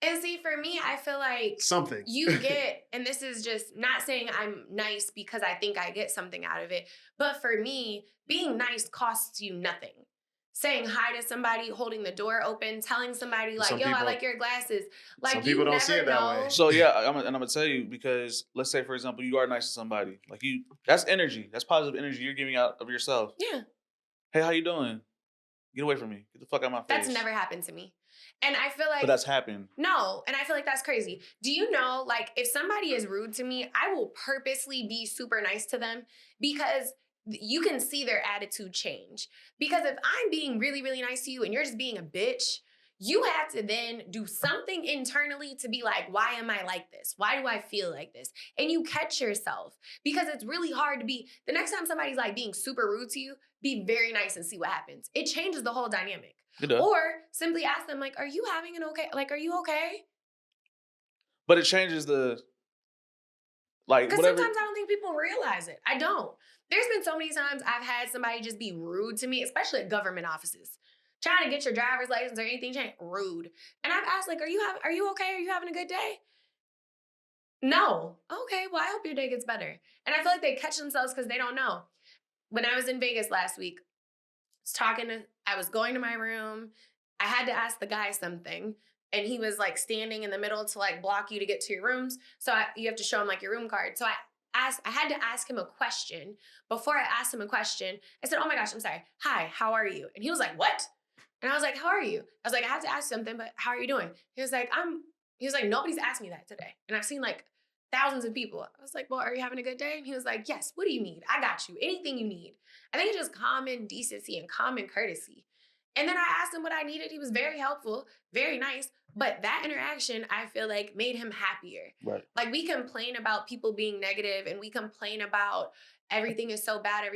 And see, for me, I feel like something you get, and this is just not saying I'm nice because I think I get something out of it, but for me, being nice costs you nothing. Saying hi to somebody, holding the door open, telling somebody like, Some yo, people, I like your glasses. Like, some people don't see it that way. So yeah, I'm gonna tell you, because let's say, for example, you are nice to somebody. Like that's energy. That's positive energy you're giving out of yourself. Yeah. Hey, how you doing? Get away from me. Get the fuck out of my face. That's never happened to me. And I feel like... But that's happened. No, and I feel like that's crazy. Do you know, like, if somebody is rude to me, I will purposely be super nice to them because you can see their attitude change. Because if I'm being really, really nice to you and you're just being a bitch, you have to then do something internally to be like, why am I like this? Why do I feel like this? And you catch yourself because it's really hard to be... The next time somebody's like being super rude to you, be very nice and see what happens. It changes the whole dynamic. Or simply ask them, like, are you having an okay? Like, are you okay? But it changes the, like, because whatever. Sometimes I don't think people realize it. I don't. There's been so many times I've had somebody just be rude to me, especially at government offices. Trying to get your driver's license or anything changed, rude. And I've asked, like, are you okay? Are you having a good day? No. Okay, well, I hope your day gets better. And I feel like they catch themselves because they don't know. When I was in Vegas last week, I was going to my room. I had to ask the guy something. And he was like standing in the middle to like block you to get to your rooms. So you have to show him like your room card. So I had to ask him a question. Before I asked him a question, I said, oh my gosh, I'm sorry. Hi, how are you? And he was like, what? And I was like, how are you? I was like, I have to ask something, but how are you doing? He was like, nobody's asked me that today. And I've seen like thousands of people. I was like, well, are you having a good day? And he was like, yes, what do you need? I got you. Anything you need. I think it's just common decency and common courtesy. And then I asked him what I needed. He was very helpful, very nice. But that interaction, I feel like, made him happier. Right. Like, we complain about people being negative and we complain about everything is so bad,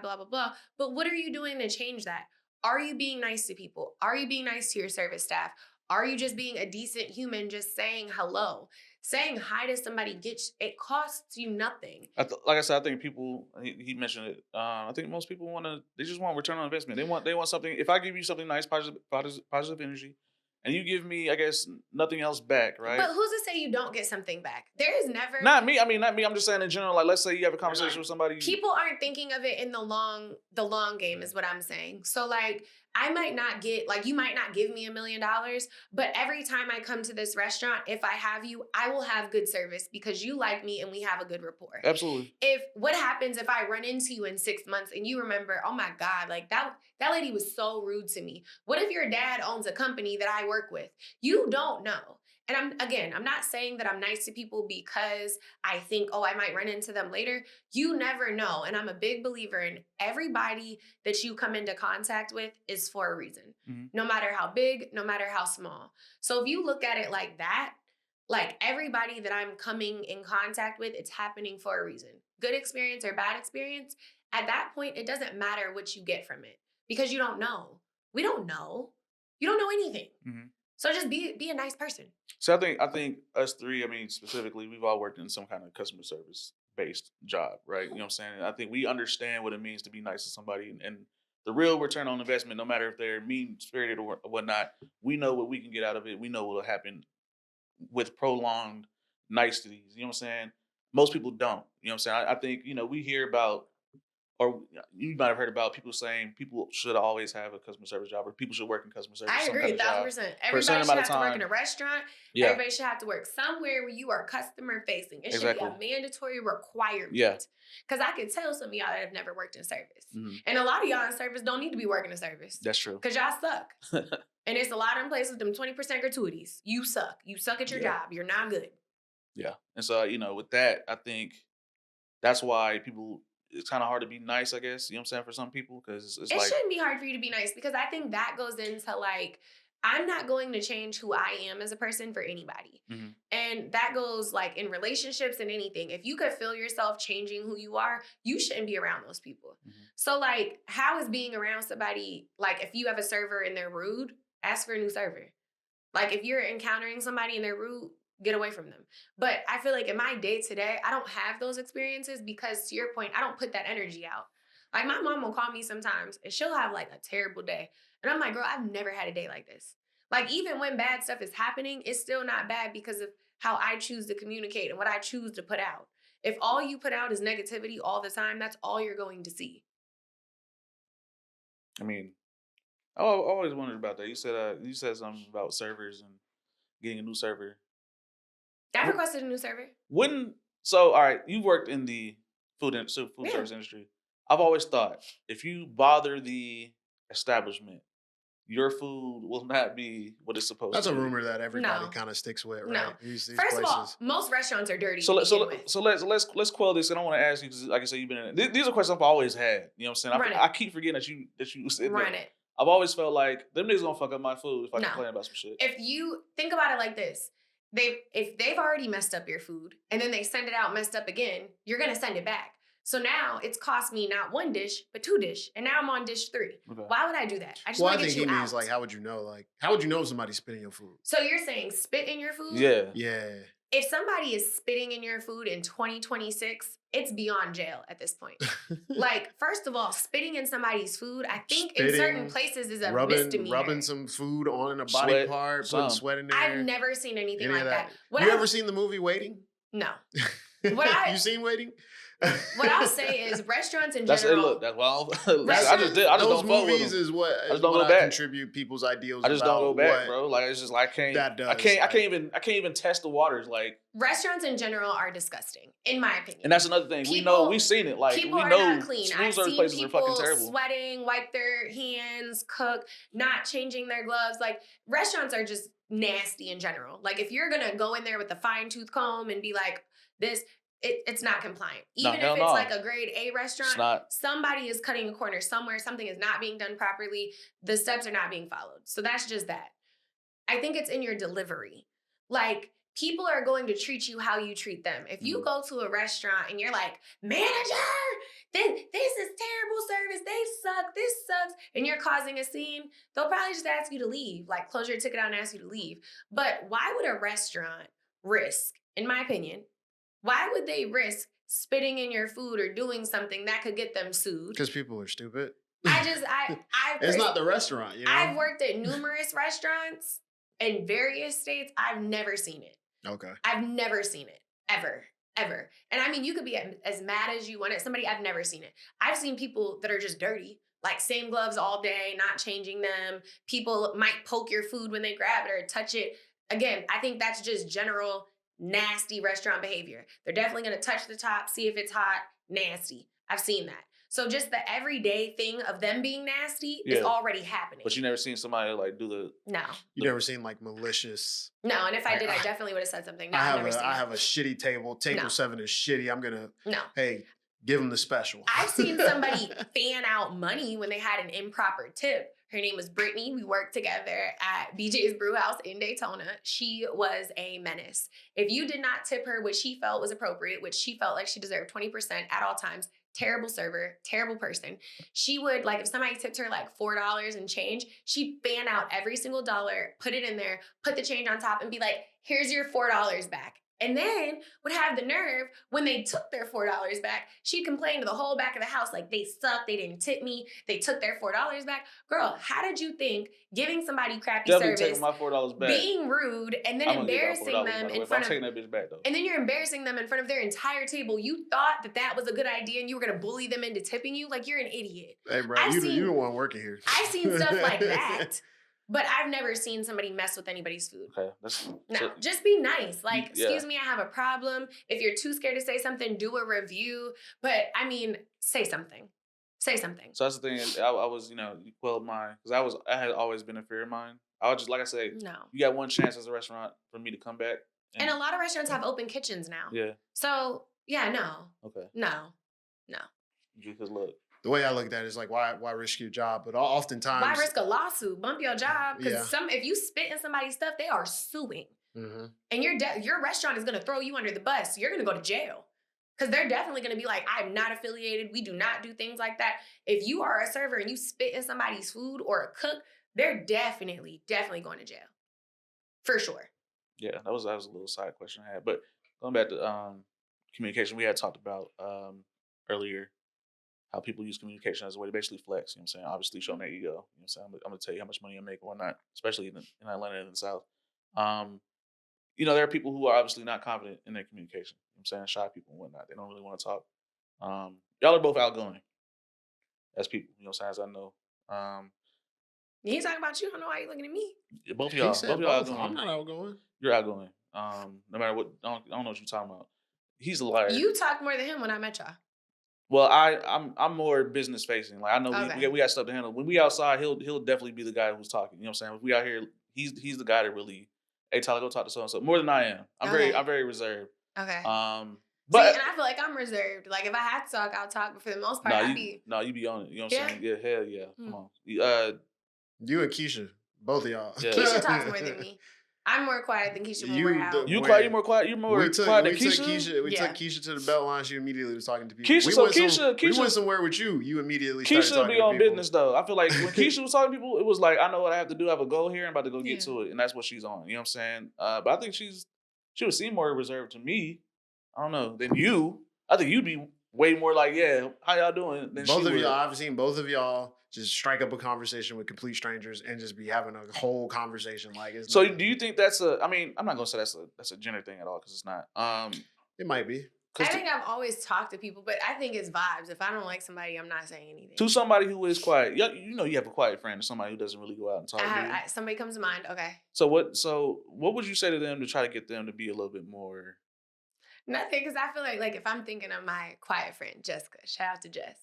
blah, blah, blah. But what are you doing to change that? Are you being nice to people? Are you being nice to your service staff? Are you just being a decent human, just saying hello? Saying hi to somebody, it costs you nothing. Like I said, I think people, he mentioned it. I think most people they just want return on investment. They want something. If I give you something nice, positive energy, and you give me, I guess, nothing else back, right? But who's to say you don't get something back? There is never... Not me. I mean, not me. I'm just saying in general. Like, let's say you have a conversation with somebody. People aren't thinking of it in the long game is what I'm saying. So, like, I might not get, like, you might not give me $1 million, but every time I come to this restaurant, if I have you, I will have good service because you like me and we have a good rapport. Absolutely. What happens if I run into you in 6 months and you remember, oh my God, like that lady was so rude to me. What if your dad owns a company that I work with? You don't know. And I'm not saying that I'm nice to people because I think, oh, I might run into them later. You never know. And I'm a big believer in everybody that you come into contact with is for a reason. Mm-hmm. No matter how big, no matter how small. So if you look at it like that, like everybody that I'm coming in contact with, it's happening for a reason. Good experience or bad experience, at that point, it doesn't matter what you get from it because you don't know. We don't know. You don't know anything. Mm-hmm. So just be a nice person. So I think us three, I mean, specifically, we've all worked in some kind of customer service based job, right? You know what I'm saying? I think we understand what it means to be nice to somebody and the real return on investment, no matter if they're mean spirited or whatnot, we know what we can get out of it. We know what will happen with prolonged niceties. You know what I'm saying? Most people don't. You know what I'm saying? I think, we hear about, or you might have heard about people saying people should always have a customer service job or people should work in customer service. I agree 1,000%. Everybody should have to work in a restaurant. Yeah. Everybody should have to work somewhere where you are customer facing. It should be a mandatory requirement. Yeah. Because I can tell some of y'all that have never worked in service. Mm-hmm. And a lot of y'all in service don't need to be working in service. That's true. Because y'all suck. And it's a lot of places, them 20% gratuities. You suck. You suck at your job. You're not good. Yeah. And so, with that, I think that's why it's kind of hard to be nice, I guess. You know what I'm saying? For some people, because it's like... It shouldn't be hard for you to be nice because I think that goes into like I'm not going to change who I am as a person for anybody. Mm-hmm. And that goes like in relationships and anything. If you could feel yourself changing who you are, you shouldn't be around those people. Mm-hmm. So like, how is being around somebody, like if you have a server and they're rude, ask for a new server. Like if you're encountering somebody and they're rude, get away from them. But I feel like in my day to day, I don't have those experiences because to your point, I don't put that energy out. Like my mom will call me sometimes and she'll have like a terrible day. And I'm like, girl, I've never had a day like this. Like even when bad stuff is happening, it's still not bad because of how I choose to communicate and what I choose to put out. If all you put out is negativity all the time, that's all you're going to see. I mean, I always wondered about that. You said something about servers and getting a new server. I requested a new server. All right, you worked in the food service industry. I've always thought if you bother the establishment, your food will not be what it's supposed to be. That's a rumor that everybody kind of sticks with, right? No. These First places. of all, most restaurants are dirty. So let's quell this. And I want to ask you because, like I said, you've been in it. These are questions I've always had. You know what I'm saying? I keep forgetting that you said Run it. I've always felt like them niggas gonna fuck up my food if I complain about some shit. If you think about it like this, if they've already messed up your food and then they send it out messed up again, you're gonna send it back. So now it's cost me not 1 dish, but 2 dish. And now I'm on dish 3. Okay. Why would I do that? I just want to get you out. Well, I think he means like, how would you know? Like, how would you know if somebody's spitting your food? So you're saying spit in your food? Yeah. Yeah. If somebody is spitting in your food in 2026, it's beyond jail at this point. Like, first of all, spitting in somebody's food, I think in certain places is a misdemeanor. Rubbing some food on a body part, putting sweat in there. I've never seen anything like that. You ever seen the movie Waiting? No. You seen Waiting? What I'll say is restaurants in general. I just don't fuck with them. Is what I just don't go back. Contribute people's ideals. I just don't go back, bro. Like it's just like I can't even test the waters. Like restaurants in general are disgusting, in my opinion. And that's another thing. We've seen it. Like people are not clean. I've seen places people are fucking terrible. Sweating, wipe their hands, cook, not changing their gloves. Like restaurants are just nasty in general. Like if you're gonna go in there with a fine tooth comb and be like this. It's not compliant. Even if it's like a grade A restaurant, somebody is cutting a corner somewhere. Something is not being done properly. The steps are not being followed. So that's just that. I think it's in your delivery. Like, people are going to treat you how you treat them. If you go to a restaurant and you're like, manager, this is terrible service. They suck. This sucks. And you're causing a scene, they'll probably just ask you to leave. Like, close your ticket out and ask you to leave. But why would a restaurant risk, in my opinion, why would they risk spitting in your food or doing something that could get them sued? Because people are stupid. It's not the restaurant, you know? I've worked at numerous restaurants in various states. I've never seen it. Okay. I've never seen it. Ever. And I mean, you could be as mad as you want at somebody. I've never seen it. I've seen people that are just dirty. Like same gloves all day, not changing them. People might poke your food when they grab it or touch it. Again, I think that's just general nasty restaurant behavior. They're definitely going to touch the top, see if it's hot, nasty. I've seen that. So just the everyday thing of them being nasty is already happening. But you never seen somebody like do the... No. You never seen like malicious... No, and if I did, I definitely would have said something. No, I have a shitty table. Table 7 is shitty. I'm going to... No. Hey, give them the special. I've seen somebody fan out money when they had an improper tip. Her name was Brittany. We worked together at BJ's Brew House in Daytona. She was a menace. If you did not tip her what she felt was appropriate, which she felt like she deserved 20% at all times, terrible server, terrible person. She would, like, if somebody tipped her like $4 and change, she'd fan out every single dollar, put it in there, put the change on top and be like, here's your $4 back. And then would have the nerve when they took their $4 back, she'd complain to the whole back of the house like they suck, they didn't tip me, they took their $4 back. Girl, how did you think giving somebody crappy service, taking my $4 back, being rude, and then embarrassing them in front of... I'm taking that bitch back though. And then you're embarrassing them in front of their entire table. You thought that was a good idea and you were going to bully them into tipping you? Like, you're an idiot. Hey, bro, you the one working here. I've seen stuff like that. But I've never seen somebody mess with anybody's food. Okay. Just be nice. Like, excuse me, I have a problem. If you're too scared to say something, do a review. But, I mean, say something. Say something. So that's the thing. I was, you quelled mine. Because I had always been a fear of mine. I was just, like I say, you got one chance as a restaurant for me to come back. And a lot of restaurants have open kitchens now. Yeah. So, yeah, no. Okay. No. Because look, The way I look at it is like, why risk your job? But oftentimes, why risk a lawsuit, bump your job? Because if you spit in somebody's stuff, they are suing, and your restaurant is gonna throw you under the bus. You're gonna go to jail because they're definitely gonna be like, I'm not affiliated. We do not do things like that. If you are a server and you spit in somebody's food or a cook, they're definitely going to jail, for sure. Yeah, that was a little side question I had, but going back to communication, we had talked about earlier. How people use communication as a way to basically flex, you know what I'm saying? Obviously showing their ego, you know what I'm saying? I'm going to tell you how much money I make or whatnot, especially in Atlanta and in the South. There are people who are obviously not confident in their communication, you know what I'm saying? Shy people and whatnot. They don't really want to talk. Y'all are both outgoing as people, you know what I'm saying? As I know. You ain't talking about you. I don't know why you're looking at me. Yeah, both of y'all. Both of y'all outgoing. I'm not outgoing. You're outgoing. No matter what, I don't know what you're talking about. He's a liar. You talked more than him when I met y'all. Well, I'm more business facing. Like I know we got stuff to handle. When we outside, he'll definitely be the guy who's talking. You know what I'm saying? If we out here, he's the guy that really, hey Tyler, go talk to so and so. More than I am. I'm very reserved. Okay. But and I feel like I'm reserved. Like if I had to talk, I'll talk. But for the most part, you be on it. You know what I'm saying? Yeah, hell yeah. Come on. You and Keisha, both of y'all. Yeah. Keisha talks more than me. I'm more quiet than Keisha when we're out. You quiet? You more quiet? You more quiet than Keisha? We took Keisha to the belt line. She immediately was talking to people. Keisha, we went somewhere with you. You immediately started Keisha talking be to on people. business though. I feel like when Keisha was talking to people, it was like, I know what I have to do. I have a goal here. I'm about to go get to it, and that's what she's on. You know what I'm saying? But I think she would seem more reserved to me. I don't know than you. I think you'd be way more like, yeah, how y'all doing? Than both of y'all. I've seen both of y'all just strike up a conversation with complete strangers and just be having a whole conversation. Like, it's so do you think that's I mean, I'm not gonna say that's a gender thing at all because it's not. It might be. I think I've always talked to people, but I think it's vibes. If I don't like somebody, I'm not saying anything. To somebody who is quiet, you have a quiet friend or somebody who doesn't really go out and talk. Somebody comes to mind. Okay. So what would you say to them to try to get them to be a little bit more? Nothing, because I feel like if I'm thinking of my quiet friend Jessica, shout out to Jess.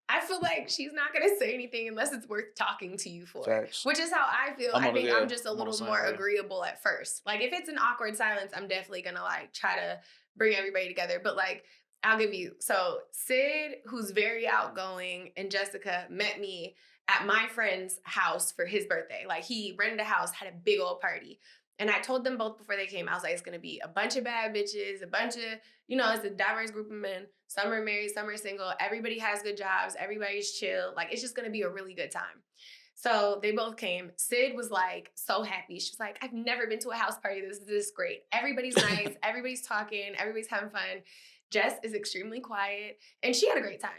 I feel like she's not going to say anything unless it's worth talking to you for. Facts. Which is how I feel. I think I'm just a little more agreeable at first. Like, if it's an awkward silence, I'm definitely going to, like, try to bring everybody together. But, like, I'll give you. So, Sid, who's very outgoing, and Jessica met me at my friend's house for his birthday. Like, he rented a house, had a big old party. And I told them both before they came, I was like, it's going to be a bunch of bad bitches, a bunch of, it's a diverse group of men. Some are married, some are single. Everybody has good jobs. Everybody's chill. Like, it's just going to be a really good time. So they both came. Sid was like so happy. She was like, I've never been to a house party. This is great. Everybody's nice. Everybody's talking. Everybody's having fun. Jess is extremely quiet, and she had a great time.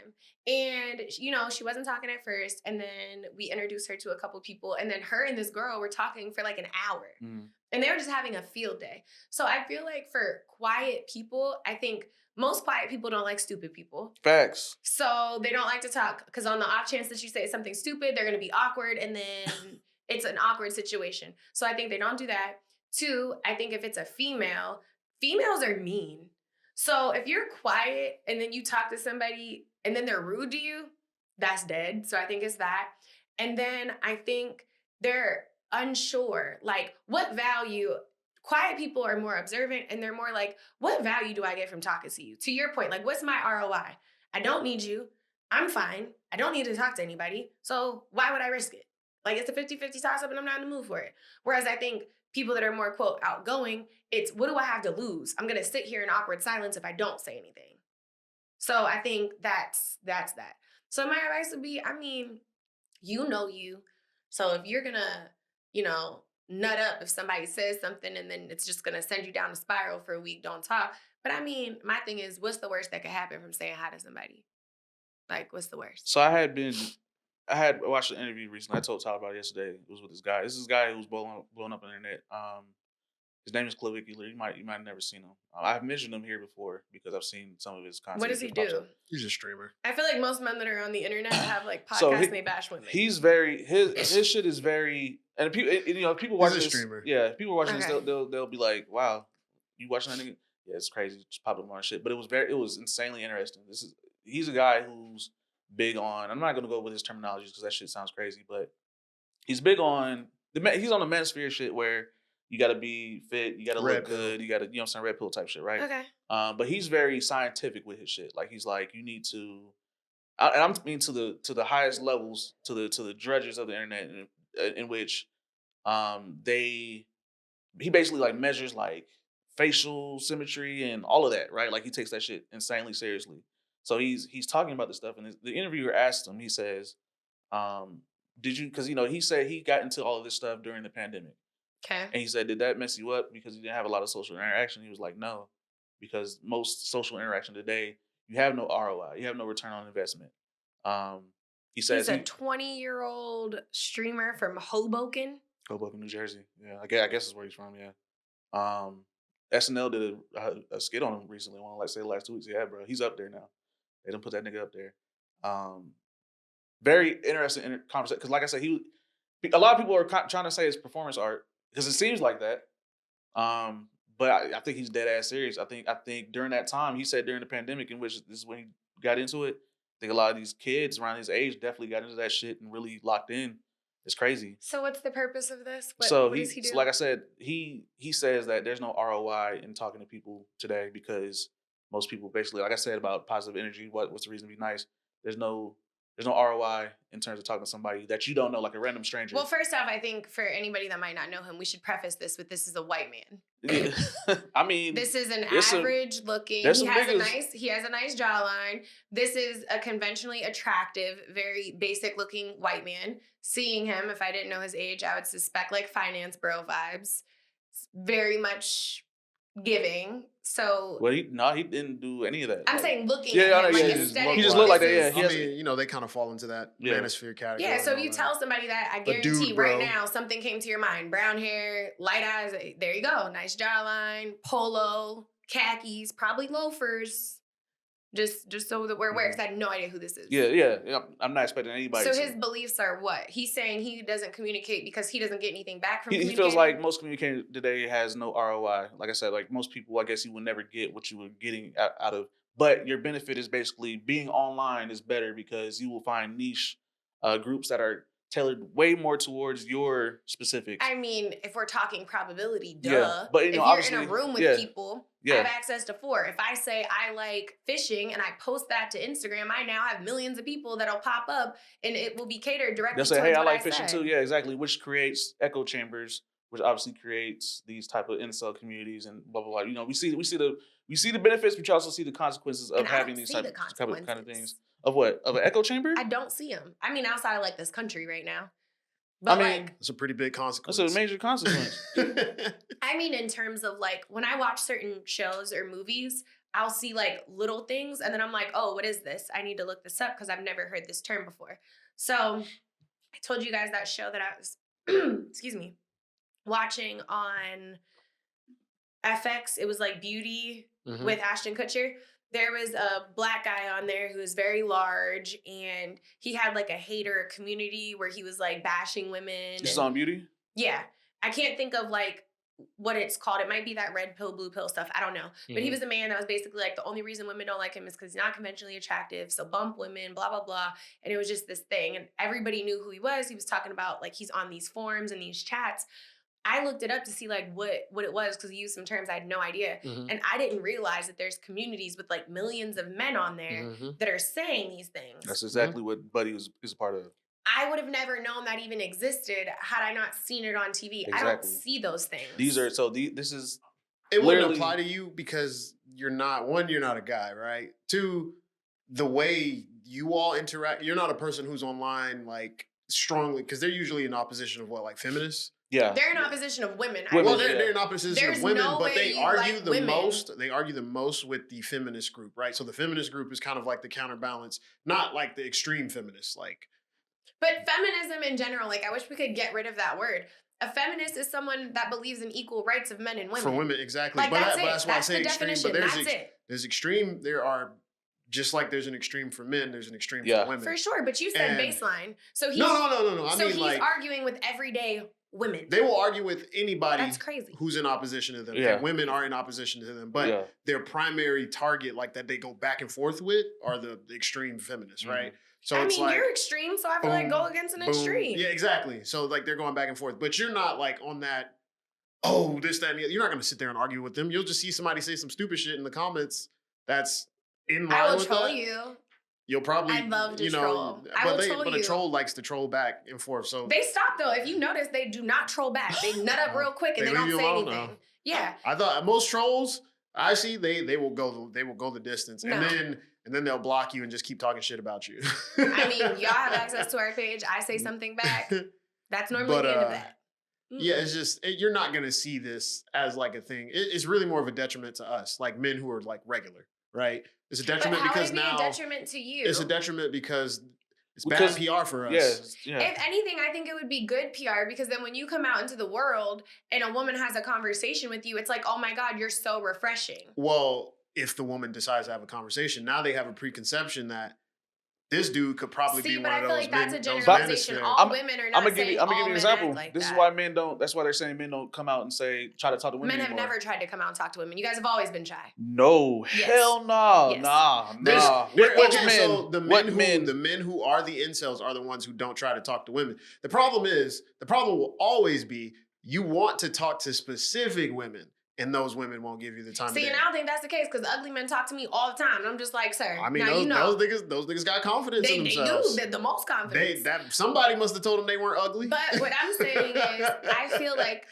And, she wasn't talking at first, and then we introduced her to a couple people, and then her and this girl were talking for like an hour, and they were just having a field day. So I feel like for quiet people, I think most quiet people don't like stupid people. Facts. So they don't like to talk, because on the off chance that you say something stupid, they're going to be awkward, and then it's an awkward situation. So I think they don't do that. 2, I think if it's a female, females are mean. So if you're quiet and then you talk to somebody and then they're rude to you, that's dead. So I think it's that. And then I think they're unsure, like, what value. Quiet people are more observant, and they're more like, what value do I get from talking to you? To your point, like, what's my ROI? I don't need you. I'm fine. I don't need to talk to anybody. So why would I risk it? Like, it's a 50-50 toss-up, and I'm not in the mood for it. Whereas I think people that are more, quote, outgoing, it's, what do I have to lose? I'm going to sit here in awkward silence if I don't say anything. So I think that's that. So my advice would be, I mean, you. So if you're going to, nut up if somebody says something and then it's just going to send you down a spiral for a week, don't talk. But I mean, my thing is, what's the worst that could happen from saying hi to somebody? Like, what's the worst? So I had watched an interview recently. I told Tyler about it yesterday. It was with this guy. This is this guy who's blown up on the internet. His name is Clavicular. You might have never seen him. I've mentioned him here before because I've seen some of his content. What does he do? He's a streamer. I feel like most men that are on the internet have like podcasts and they bash women. He's very his shit is very, and people watching this. Streamer. Yeah, people watching this, they'll be like, wow, you watching that nigga? Yeah, it's crazy. Just popped up on shit, but it was insanely interesting. He's a guy who's big on. I'm not gonna go with his terminologies because that shit sounds crazy, but he's big on he's on the Manosphere shit where you got to be fit, you got to look good, you got to, red pill type shit, right? Okay. But he's very scientific with his shit. Like, he's like, you need to and I'm mean to the highest levels, to the dredges of the internet, in which he basically like measures like facial symmetry and all of that, right? Like he takes that shit insanely seriously. So he's talking about this stuff, and the interviewer asked him. He says, "Did you?" Because he said he got into all of this stuff during the pandemic, Okay. and he said, "Did that mess you up because you didn't have a lot of social interaction?" He was like, "No, because most social interaction today, you have no ROI, you have no return on investment." He says he's a 20-year-old streamer from Hoboken, New Jersey. Yeah, I guess is where he's from. Yeah. SNL did a skit on him recently. I want to like say the last 2 weeks. Yeah, bro, he's up there now. They done put that nigga up there. Very interesting conversation because, like I said, a lot of people are trying to say it's performance art because it seems like that. But I think he's dead ass serious. I think during that time, he said during the pandemic, in which this is when he got into it. I think a lot of these kids around his age definitely got into that shit and really locked in. It's crazy. So what's the purpose of this? What does he do? So like I said, he says that there's no ROI in talking to people today because most people basically, like I said about positive energy, what's the reason to be nice? There's no ROI in terms of talking to somebody that you don't know, like a random stranger. Well, first off, I think for anybody that might not know him, we should preface this with this is a white man. I mean, this is an average looking. He has a nice jawline. This is a conventionally attractive, very basic looking white man. Seeing him, if I didn't know his age, I would suspect like finance bro vibes. Very much giving. So he didn't do any of that. I'm saying looking. He just looked like that. Yeah, I mean, they kind of fall into that Manosphere category. Yeah, so if you tell somebody that, I guarantee right now something came to your mind. Brown hair, light eyes. There you go. Nice jawline, polo, khakis, probably loafers. Just so that we're aware, because I had no idea who this is. Yeah. I'm not expecting anybody. So his beliefs are what? He's saying he doesn't communicate because he doesn't get anything back from He feels like most communication today has no ROI. Like I said, like most people, I guess you would never get what you were getting out of. But your benefit is basically being online is better because you will find niche groups that are tailored way more towards your specifics. I mean, if we're talking probability, duh. Yeah, but if you're in a room with people, I have access to 4. If I say I like fishing and I post that to Instagram, I now have millions of people that'll pop up and it will be catered directly to They'll say, hey, I like fishing too. Yeah, exactly. Which creates echo chambers, which obviously creates these type of incel communities and blah, blah, blah. We see the benefits, but you also see the consequences of having these type of things. Of what? Of an echo chamber? I don't see them. I mean, outside of like this country right now. But I mean, it's a pretty big consequence. It's a major consequence. I mean, in terms of like when I watch certain shows or movies, I'll see like little things and then I'm like, oh, what is this? I need to look this up because I've never heard this term before. So I told you guys that show that I was, excuse me, watching on FX. It was like Beauty with Ashton Kutcher. There was a black guy on there who was very large and he had like a hater community where he was like bashing women. This is on Beauty? Yeah. I can't think of like what it's called. It might be that red pill, blue pill stuff. I don't know. But he was a man that was basically like the only reason women don't like him is because he's not conventionally attractive. So bump women, blah, blah, blah. And it was just this thing. And everybody knew who he was. He was talking about like he's on these forums and these chats. I looked it up to see like what it was because he used some terms I had no idea. And I didn't realize that there's communities with like millions of men on there that are saying these things. That's exactly what Buddy is a part of. I would have never known that even existed had I not seen it on TV. Exactly. I don't see those things. This is it wouldn't apply to you because you're not a guy, right? 2, the way you all interact, you're not a person who's online like strongly because they're usually in opposition of what, like feminists. Yeah, they're in opposition of women. Well, they're in opposition of women, but they argue the most. They argue the most with the feminist group, right? So the feminist group is kind of like the counterbalance, not like the extreme feminists, like. But feminism in general, like I wish we could get rid of that word. A feminist is someone that believes in equal rights of men and women. For women, exactly. Like, but that's why I say extreme. But there's extreme. There are. Just like there's an extreme for men, there's an extreme for women. For sure, but you said baseline. So he's no. I mean, he's arguing with everyday women. They will argue with anybody That's crazy. Who's in opposition to them. And women are in opposition to them. But their primary target, like that they go back and forth with, are the extreme feminists, right? So I mean, you're extreme, so I feel like go against an extreme. Yeah, exactly. So like they're going back and forth. But you're not like on that, this, that, and the other. You're not going to sit there and argue with them. You'll just see somebody say some stupid shit in the comments that's in line with that. I will troll you. you'll probably, I love to troll. But a troll likes to troll back and forth. So they stop though. If you notice, they do not troll back. They nut up real quick and they don't say anything. No. Yeah. I thought most trolls I see they will go the distance, and then they'll block you and just keep talking shit about you. I mean, y'all have access to our page. I say something back. That's normally the end of that. Yeah, it's just you're not gonna see this as like a thing. It's really more of a detriment to us, like men who are like regular, right? It's a detriment because now. A detriment to you? It's a detriment because it's bad PR for us. Yeah. If anything, I think it would be good PR because then when you come out into the world and a woman has a conversation with you, it's like, oh my God, you're so refreshing. Well, if the woman decides to have a conversation, now they have a preconception that this dude could probably be one of those. But I feel like that's a generalization. All women are not saying all men act like that. I'm gonna give you an example. This is why men don't. That's why they're saying men don't come out and try to talk to women. Men have never tried to come out and talk to women. You guys have always been shy. No, yes. Hell no, yes. nah. The men who are the incels are the ones who don't try to talk to women. The problem will always be you want to talk to specific women. And those women won't give you the time. See, and I don't think that's the case because ugly men talk to me all the time. And I'm just like, sir. I mean, those niggas got confidence in themselves. They do. They're the most confidence. Somebody must have told them they weren't ugly. But what I'm saying is, I feel like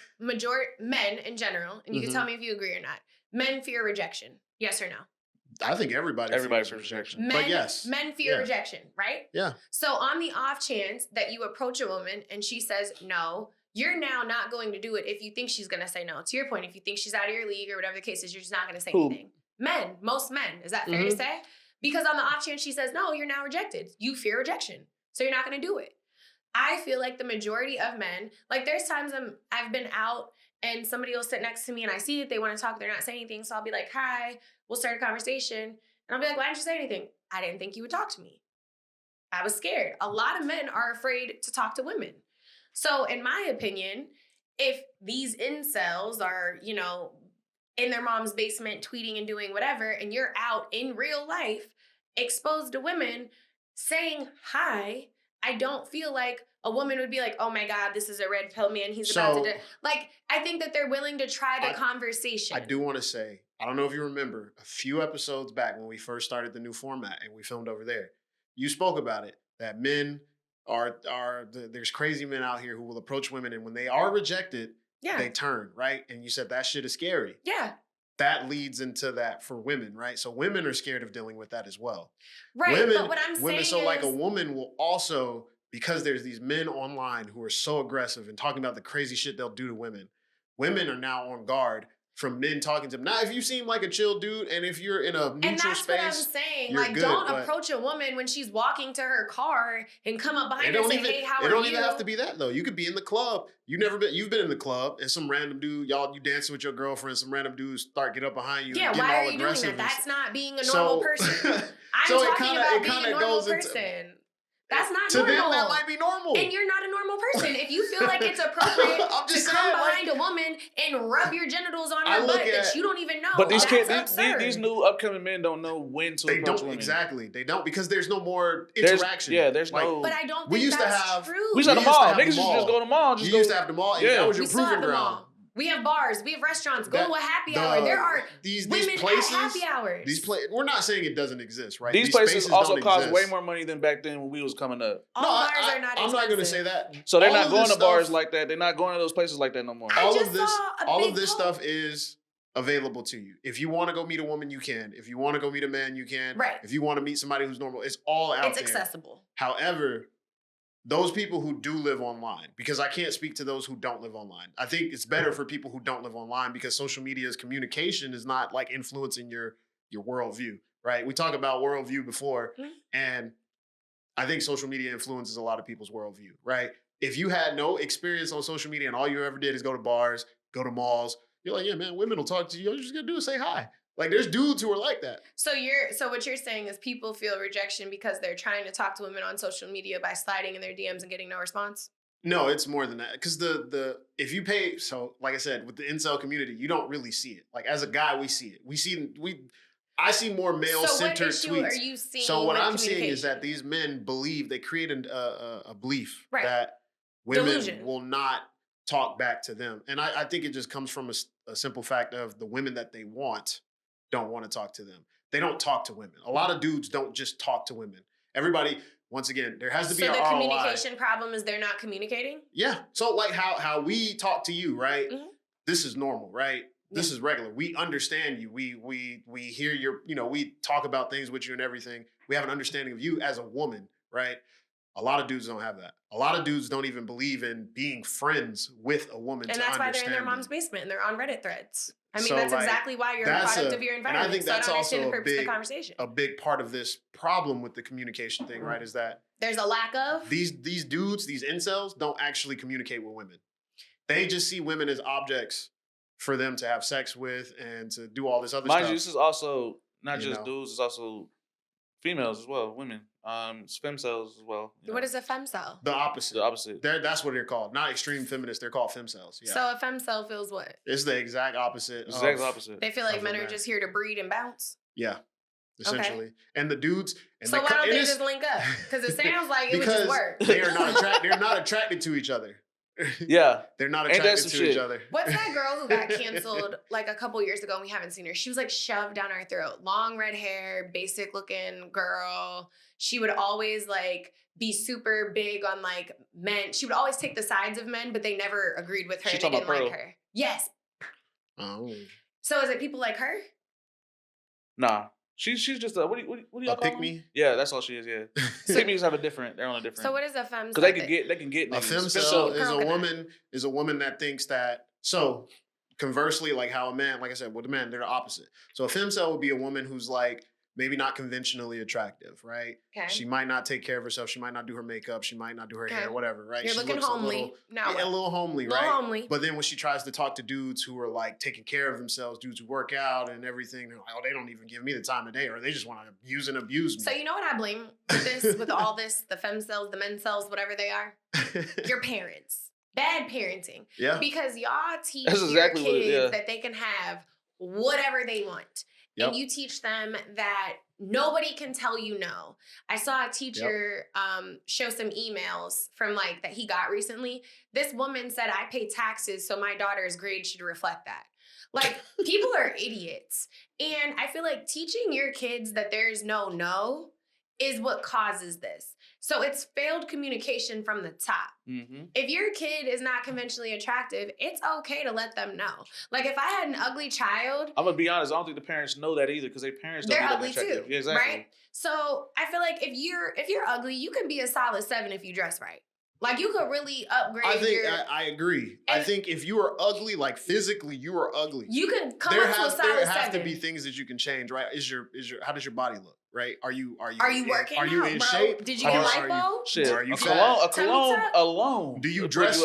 men in general, and you can tell me if you agree or not, men fear rejection. Yes or no? I think everybody fears rejection. But yes. Men fear rejection, right? Yeah. So on the off chance that you approach a woman and she says no, you're now not going to do it if you think she's going to say no. To your point, if you think she's out of your league or whatever the case is, you're just not going to say anything. Men, most men. Is that fair to say? Because on the off chance she says no, you're now rejected. You fear rejection. So you're not going to do it. I feel like the majority of men, like there's times I've been out and somebody will sit next to me and I see that they want to talk, they're not saying anything. So I'll be like, hi, we'll start a conversation. And I'll be like, why didn't you say anything? I didn't think you would talk to me. I was scared. A lot of men are afraid to talk to women. So in my opinion, if these incels are, in their mom's basement tweeting and doing whatever, and you're out in real life exposed to women saying hi, I don't feel like a woman would be like, oh my God, this is a red pill man. He's about to do. Like, I think that they're willing to try the conversation. I do want to say, I don't know if you remember a few episodes back when we first started the new format and we filmed over there. You spoke about it, that men there's crazy men out here who will approach women and when they are rejected, they turn, right? And you said that shit is scary. Yeah. That leads into that for women, right? So women are scared of dealing with that as well. Right, but what I'm saying is... like a woman will also, because there's these men online who are so aggressive and talking about the crazy shit they'll do to women, women are now on guard from men talking to them. Now, if you seem like a chill dude and if you're in a neutral space, and that's what I'm saying. Like, don't approach a woman when she's walking to her car and come up behind her and say, hey, how are you? It don't even have to be that, though. You could be in the club. You've been in the club and some random dude, you dancing with your girlfriend, some random dudes get up behind you and get all aggressive. Yeah, why are you doing that? That's not being a normal person. I'm talking about being a normal person. That's not to normal. To them, that might be normal. And you're not a normal person. If you feel like it's appropriate to come behind a woman and rub your genitals on her butt that you don't even know, but these new upcoming men don't know when to approach women. Exactly. They don't because there's no more interaction. There's no... But I don't think that's true. We used to have the mall. Niggas used to just go to the mall. You used to have the mall and that was your proving ground. We have bars. We have restaurants. Go to a happy hour. There are women places, at happy hours. We're not saying it doesn't exist, right? These places also cost way more money than back then when we was coming up. All bars are not expensive. I'm not going to say that. So they're not going to bars like that. They're not going to those places like that no more. All of this stuff is available to you. If you want to go meet a woman, you can. If you want to go meet a man, you can. Right. If you want to meet somebody who's normal, it's all out there. It's accessible. However, those people who do live online, because I can't speak to those who don't live online. I think it's better for people who don't live online because social media's communication is not like influencing your worldview, right? We talked about worldview before, and I think social media influences a lot of people's worldview, right? If you had no experience on social media and all you ever did is go to bars, go to malls, you're like, yeah, man, women will talk to you. All you're just gonna do is say hi. Like, there's dudes who are like that. So what you're saying is people feel rejection because they're trying to talk to women on social media by sliding in their DMs and getting no response? No, it's more than that. Because if you pay, so like I said, with the incel community, you don't really see it. Like, as a guy, we see it. I see more male-centered tweets. So what issue are you seeing? So what I'm seeing is that these men believe, they create a belief that women will not talk back to them. And I think it just comes from a simple fact of the women that they want don't want to talk to them. they don't talk to women. A lot of dudes don't just talk to women. Everybody, once again, there has to be an ROI. So the communication problem is they're not communicating? Yeah. So like how we talk to you, right? Mm-hmm. This is normal, right? This is regular. We understand you. We hear your, we talk about things with you and everything. We have an understanding of you as a woman, right? A lot of dudes don't have that. A lot of dudes don't even believe in being friends with a woman. And that's why they're in their mom's basement and they're on Reddit threads. I mean, that's exactly why you're a product of your environment. And I think that's also a big part of this problem with the communication thing, right? Is that there's a lack of these dudes, these incels, don't actually communicate with women. They just see women as objects for them to have sex with and to do all this other stuff. Mind you, this is also not just dudes; it's also females as well, women. Femcels as well. What is a femcel? The opposite. The opposite. That's what they're called. Not extreme feminists. They're called femcels. Yeah. So a femcel feels what? It's the exact opposite. Exact opposite. They feel like men are just here to breed and bounce? Yeah. Essentially. Okay. And the dudes. And so why don't they just link up? Because it sounds like it would just work. They're not attracted to each other. Yeah. They're not attracted to each other. What's that girl who got canceled like a couple years ago and we haven't seen her? She was like shoved down our throat. Long red hair, basic looking girl. She would always like be super big on like men. She would always take the sides of men, but they never agreed with her. They didn't like her. Yes. Oh. So is it people like her? Nah. She's just a what do you call pick me? Yeah, that's all she is. Yeah, pygmies have they're on a different. So what is a femcel? Because they can get a femcel is a woman that thinks that. So conversely, like how a man, like I said, with a man, they're the opposite. So a femcel would be a woman who's like maybe not conventionally attractive, right? Okay. She might not take care of herself. She might not do her makeup. She might not do her hair, whatever, right? You're looking homely. A little homely, right? Homely. But then when she tries to talk to dudes who are like taking care of themselves, dudes who work out and everything, they're like, oh, they don't even give me the time of day, or they just want to use and abuse me. So you know what I blame with all this, the femcells, the mencells, whatever they are? Your parents. Bad parenting. Yeah. Because y'all teach your kids that they can have whatever they want. Yep. And you teach them that nobody can tell you no. I saw a teacher show some emails from like that he got recently. This woman said, I pay taxes, so my daughter's grade should reflect that. Like, people are idiots. And I feel like teaching your kids that there's no is what causes this. So it's failed communication from the top. Mm-hmm. If your kid is not conventionally attractive, it's okay to let them know. Like if I had an ugly child, I'm gonna be honest, I don't think the parents know that either because their parents don't know they're ugly too, yeah, exactly. Right? So I feel like if you're ugly, you can be a solid 7 if you dress right. Like you could really upgrade. I agree. I think if you are ugly, like physically, you are ugly. You can come up to a solid 7. There have to be things that you can change, right? How does your body look? Right? Are you working? Are you in shape? Did you get lipo? Shit. Are you a cologne alone? Do you dress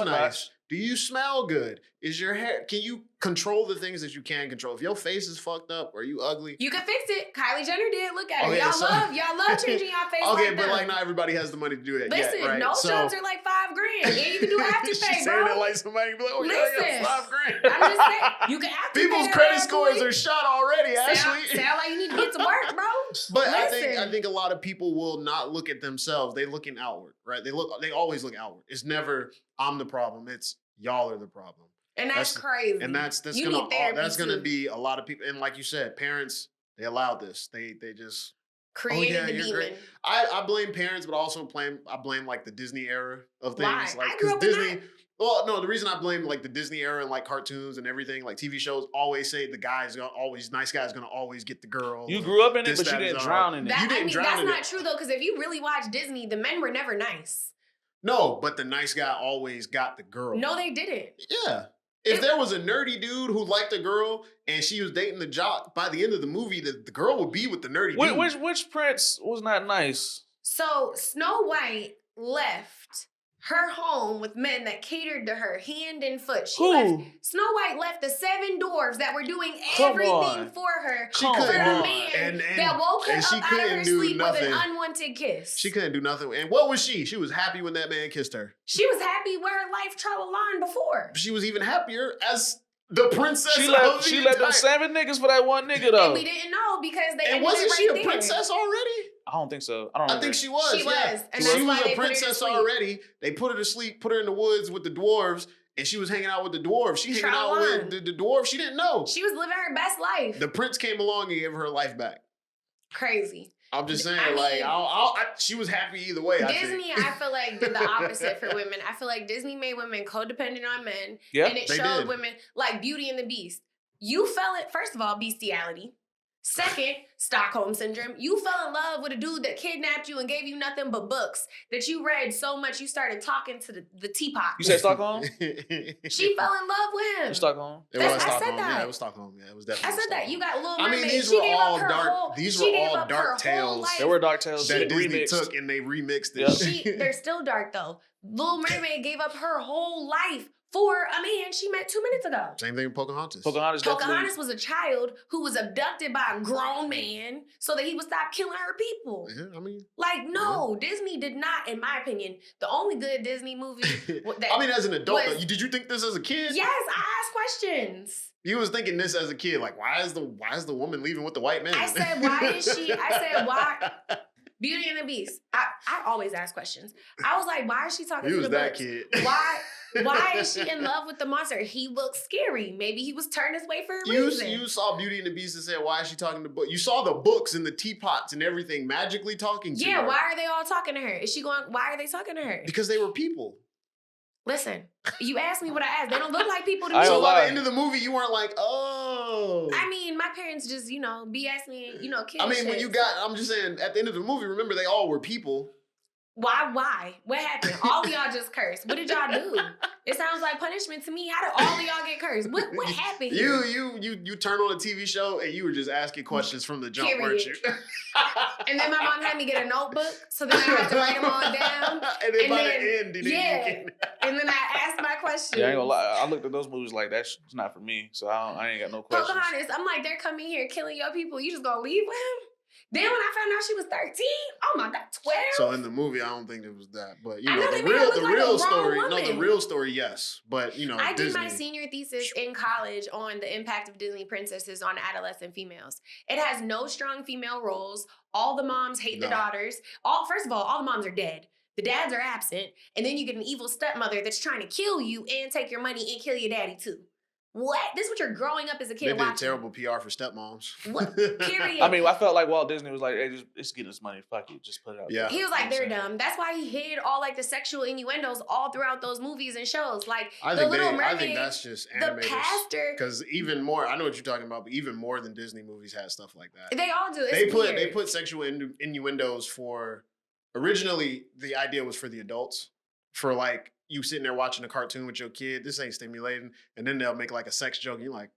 nice? Do you smell good? Is your hair? Can you control the things that you can control? If your face is fucked up or you ugly, you can fix it. Kylie Jenner did. Look at it. Y'all love changing your face. Okay, but like not everybody has the money to do that. Listen, yet, right? nose jobs are like $5,000. And you can do Afterpay, She's saying it like somebody can be like, oh yeah, $5,000. I'm just saying, you can Afterpay. People's credit scores are shot already. Ashley, sound like you need to get to work, bro. But I think a lot of people will not look at themselves. They looking outward, right? They always look outward. It's never I'm the problem. It's y'all are the problem. And that's crazy. And that's gonna be a lot of people. And like you said, parents, they allowed this. They just created the demon. Great. I blame parents, but also I blame like the Disney era of things. Why? Like because Disney. Well, no, the reason I blame like the Disney era and like cartoons and everything, like TV shows, always say the nice guy's gonna always get the girl. You grew up in it, but you didn't drown in it. That's not true though, because if you really watch Disney, the men were never nice. No, but the nice guy always got the girl. No, they didn't. Yeah. If there was a nerdy dude who liked a girl and she was dating the jock, by the end of the movie, the girl would be with the nerdy dude. Which prince was not nice? So Snow White left her home with men that catered to her hand and foot. Snow White left the 7 dwarves that were doing everything for her for a man that woke her up out of her sleep with an unwanted kiss. She couldn't do nothing. And what was she? She was happy when that man kissed her. She was happy with her life tra-la-la before. She was even happier as the princess. She left them 7 niggas for that one nigga though. And we didn't know because they and wasn't she a princess already? I don't think so. I don't. I think she was. She was. And she was a they princess already. They put her to sleep, put her in the woods with the dwarves, and she was hanging out with the dwarves. She hanging out with the dwarves. She didn't know. She was living her best life. The prince came along and gave her life back. Crazy. I'm just saying, she was happy either way. Disney, I feel like, did the opposite for women. I feel like Disney made women codependent on men. Yeah, and it showed women, like Beauty and the Beast. You fell in, first of all, bestiality. Second, Stockholm syndrome. You fell in love with a dude that kidnapped you and gave you nothing but books that you read so much you started talking to the teapot. You said Stockholm? She fell in love with him. Stockholm? I said that. Yeah, it was Stockholm. Yeah, it was definitely I said that. You got Little Mermaid. I mean, these were all dark. These were all dark tales. There were dark tales that Disney took and they remixed it. Yep. They're still dark though. Little Mermaid gave up her whole life for a man she met 2 minutes ago. Same thing with Pocahontas. Pocahontas was a child who was abducted by a grown man so that he would stop killing her people. Yeah, I mean, Disney did not, in my opinion, the only good Disney movie. I mean, as an adult, did you think this as a kid? Yes, I asked questions. You was thinking this as a kid, like why is the woman leaving with the white man? I said, why? Beauty and the Beast. I always ask questions. I was like, why is she talking to the books? Kid. Why is she in love with the monster? He looks scary. Maybe he was turned this way for a reason. You saw Beauty and the Beast and said, why is she talking to books? You saw the books and the teapots and everything magically talking to her. Yeah, why are they all talking to her? Why are they talking to her? Because they were people. Listen, you asked me what I asked. They don't look like people to me. So by the end of the movie, you weren't like, oh. I mean, my parents just, BS me, kids. I mean, I'm just saying, at the end of the movie, remember they all were people. Why? What happened? All of y'all just cursed. What did y'all do? It sounds like punishment to me. How did all of y'all get cursed? What happened here? You turned on a TV show and you were just asking questions from the jump, weren't you? And then my mom had me get a notebook, so then I had to write them all down. And then by the end, and then I asked my questions. Yeah, I ain't gonna lie. I looked at those movies like that's not for me, so I ain't got no questions. Pocahontas, I'm like, they're coming here killing your people. You just gonna leave with him? Then when I found out she was 13, oh my God, 12. So in the movie, I don't think it was that. But the real story, yes. But I did my senior thesis in college on the impact of Disney princesses on adolescent females. It has no strong female roles. All the moms hate the daughters. First of all the moms are dead. The dads are absent. And then you get an evil stepmother that's trying to kill you and take your money and kill your daddy too. What? This is what you're growing up as a kid watching. They did terrible PR for stepmoms. What? Period. I mean, I felt like Walt Disney was like, hey, just get us money. Fuck it. Just put it out. Yeah. He was like, they're dumb. That's why he hid all like the sexual innuendos all throughout those movies and shows. Like Little Mermaid. I think that's just animators. The pastor. Because even more, I know what you're talking about, but even more than Disney movies had stuff like that. They all do. They put sexual innuendos for, originally the idea was for the adults. For like, you sitting there watching a cartoon with your kid, this ain't stimulating. And then they'll make like a sex joke. And you're like,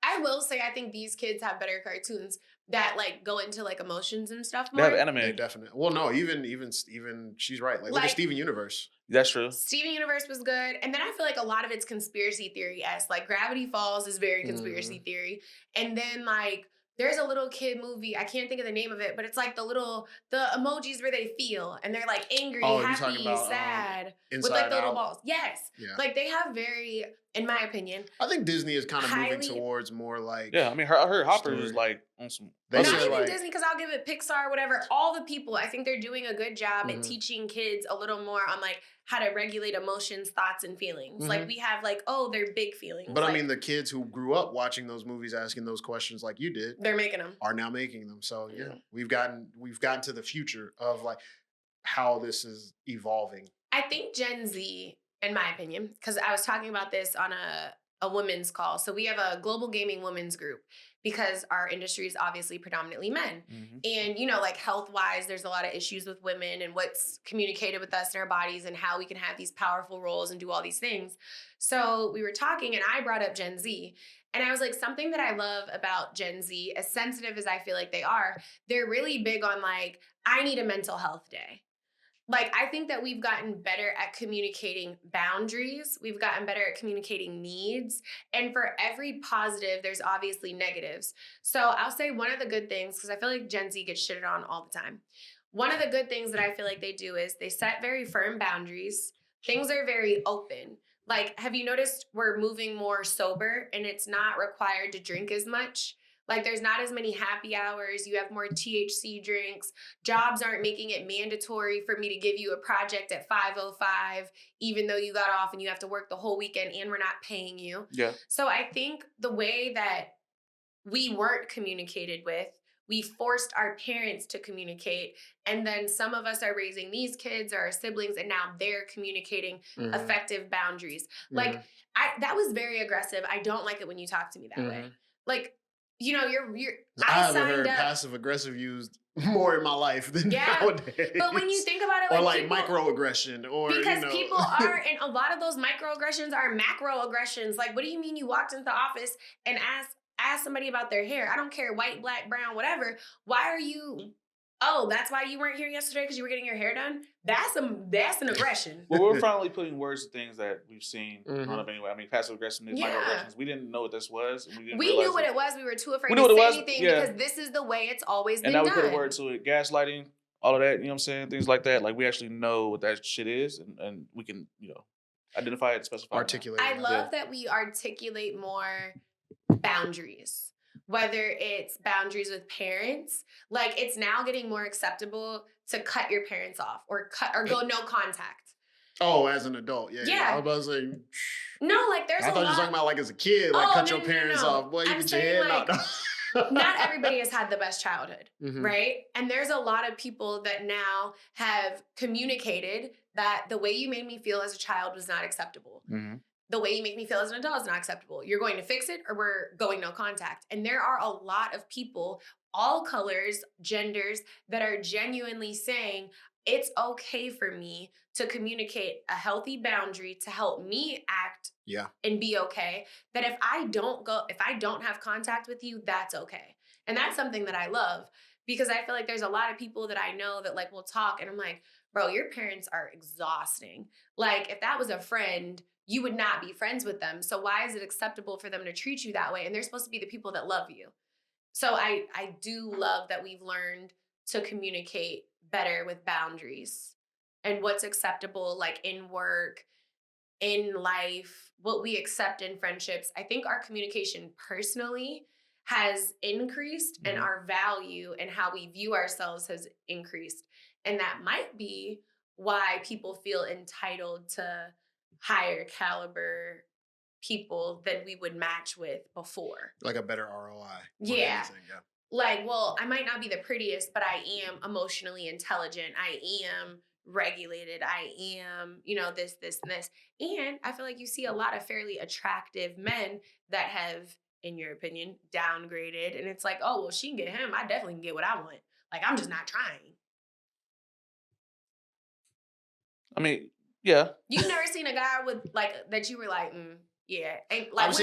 I will say, I think these kids have better cartoons that like go into like emotions and stuff more. They have anime. They definitely. Well, no, even she's right. Like look at Steven Universe. That's true. Steven Universe was good. And then I feel like a lot of it's conspiracy theory-esque. Like Gravity Falls is very conspiracy theory. And then like, there's a little kid movie, I can't think of the name of it, but it's like the emojis where they feel and they're like angry, happy, sad, with like the little balls. Yes. Yeah. Like they have very, in my opinion, I think Disney is kind of moving towards more like. Yeah, I mean, her Hopper is like on some. Not even Disney, because I'll give it Pixar, whatever. All the people, I think they're doing a good job at teaching kids a little more on like how to regulate emotions, thoughts, and feelings. Like we have like, they're big feelings. But I mean, the kids who grew up watching those movies, asking those questions like you did, they're making them. Are now making them. So yeah, we've gotten to the future of like how this is evolving. I think Gen Z, in my opinion, because I was talking about this on a women's call. So we have a global gaming women's group because our industry is obviously predominantly men. And, like health-wise, there's a lot of issues with women and what's communicated with us in our bodies and how we can have these powerful roles and do all these things. So we were talking and I brought up Gen Z. And I was like, something that I love about Gen Z, as sensitive as I feel like they are, they're really big on like, I need a mental health day. Like, I think that we've gotten better at communicating boundaries. We've gotten better at communicating needs. And for every positive, there's obviously negatives. So I'll say one of the good things, because I feel like Gen Z gets shitted on all the time. One of the good things that I feel like they do is they set very firm boundaries. Things are very open. Like, have you noticed we're moving more sober and it's not required to drink as much? Like, there's not as many happy hours. You have more THC drinks. Jobs aren't making it mandatory for me to give you a project at 5:05, even though you got off and you have to work the whole weekend and we're not paying you. Yeah. So I think the way that we weren't communicated with, we forced our parents to communicate. And then some of us are raising these kids or our siblings, and now they're communicating effective boundaries. Like, that was very aggressive. I don't like it when you talk to me that way. Like, you know, I haven't heard passive aggressive used more in my life than nowadays. But when you think about it, or like microaggression, or because people are, and a lot of those microaggressions are macroaggressions. Like, what do you mean you walked into the office and ask somebody about their hair? I don't care, white, black, brown, whatever. Why are you? Oh, that's why you weren't here yesterday because you were getting your hair done? That's an aggression. Well, we're finally putting words to things that we've seen on up anyway. I mean, passive aggression is microaggressions. We didn't know what this was. We knew what it was. We were too afraid to say anything because this is the way it's always been done. And now we put a word to it. Gaslighting, all of that, you know what I'm saying? Things like that. Like, we actually know what that shit is, and we can, you know, identify it, specify it. Articulate. I love that we articulate more boundaries. Whether it's boundaries with parents, like, it's now getting more acceptable to cut your parents off or go no contact. Oh, as an adult, yeah. I was about to say. No, like, there's I thought you were talking about like as a kid, like cut your parents off. Boy, you get your head knocked off. Not everybody has had the best childhood, right? And there's a lot of people that now have communicated that the way you made me feel as a child was not acceptable. The way you make me feel as an adult is not acceptable. You're going to fix it or we're going no contact. And there are a lot of people, all colors, genders, that are genuinely saying it's okay for me to communicate a healthy boundary to help me act and be okay. That if I don't have contact with you, that's okay. And that's something that I love, because I feel like there's a lot of people that I know that, like, will talk and I'm like, bro, your parents are exhausting. Like, if that was a friend, you would not be friends with them. So why is it acceptable for them to treat you that way? And they're supposed to be the people that love you. So I do love that we've learned to communicate better with boundaries and what's acceptable, like, in work, in life, what we accept in friendships. I think our communication personally has increased and our value and how we view ourselves has increased. And that might be why people feel entitled to higher caliber people than we would match with before. Like a better ROI. Yeah. Like, well, I might not be the prettiest, but I am emotionally intelligent. I am regulated. I am, you know, this, and this. And I feel like you see a lot of fairly attractive men that have, in your opinion, downgraded. And it's like, oh, well, she can get him. I definitely can get what I want. Like, I'm just not trying. I mean, yeah. You've never seen a guy with, like, that you were like, yeah. And, like, I've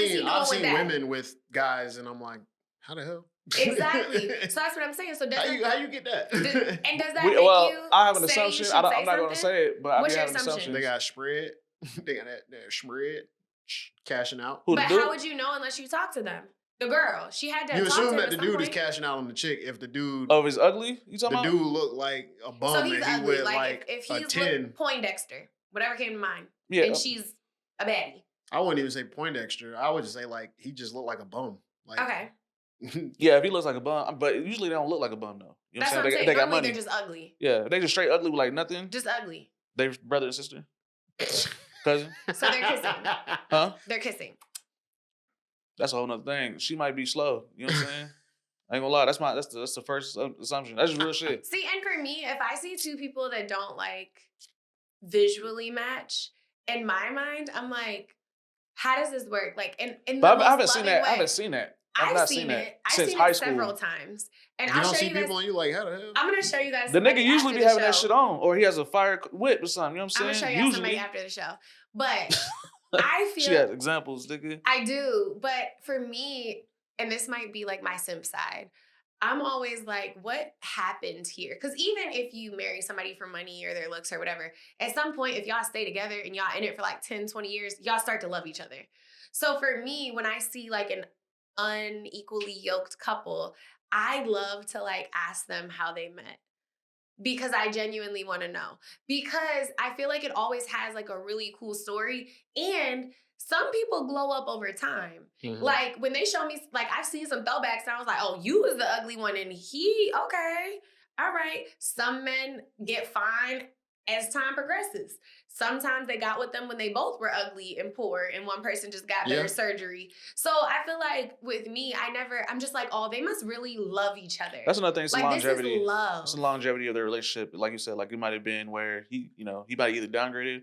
seen women with guys, and I'm like, how the hell? Exactly. So that's what I'm saying. So how you get that? And does that make you I have an assumption. I'm not going to say it, but what's I your have an assumption. They got spread. They got that spread cashing out. But how would you know unless you talk to them? The girl, she had to. You assume that the dude is cashing out on the chick if the dude. Oh, he's ugly. You talking about? The dude looked like a bum. So he's ugly. He like if he's 10. Poindexter, whatever came to mind. Yeah. And she's a baddie. I wouldn't even say Poindexter. I would just say, like, he just looked like a bum. Like, okay. Yeah, if he looks like a bum, but usually they don't look like a bum though. You know That's what I'm saying. They got money. They're just ugly. Yeah, they just straight ugly with like nothing. Just ugly. They're brother and sister, cousin. So they're kissing. Huh? They're kissing. That's a whole nother thing. She might be slow. You know what I'm saying? I ain't gonna lie. That's the first assumption. That's just real shit. See, and for me, if I see two people that don't like visually match, in my mind, I'm like, how does this work? Like, I haven't seen that. I haven't seen that. I've seen it since high school several times. And I'll show you guys. People and you like, how the hell? I'm gonna show you guys. The nigga usually be having that shit on, or he has a fire whip or something. You know what I'm saying? I'm gonna show you somebody after the show. But I feel she has examples, nigga. I do, but for me, and this might be like my simp side, I'm always like, what happened here? Because even if you marry somebody for money or their looks or whatever, at some point, if y'all stay together and y'all in it for like 10, 20 years, y'all start to love each other. So for me, when I see like an unequally yoked couple, I love to like ask them how they met, because I genuinely want to know, because I feel like it always has like a really cool story. And some people glow up over time. Mm-hmm. Like when they show me, like I've seen some throwbacks and I was like, oh, you was the ugly one and he, okay, all right. Some men get fine as time progresses. Sometimes they got with them when they both were ugly and poor and one person just got better surgery. So I feel like with me, I'm just like, oh, they must really love each other. That's another thing. It's like, longevity. This is love. It's the longevity of their relationship. Like you said, like it might have been where he might either downgraded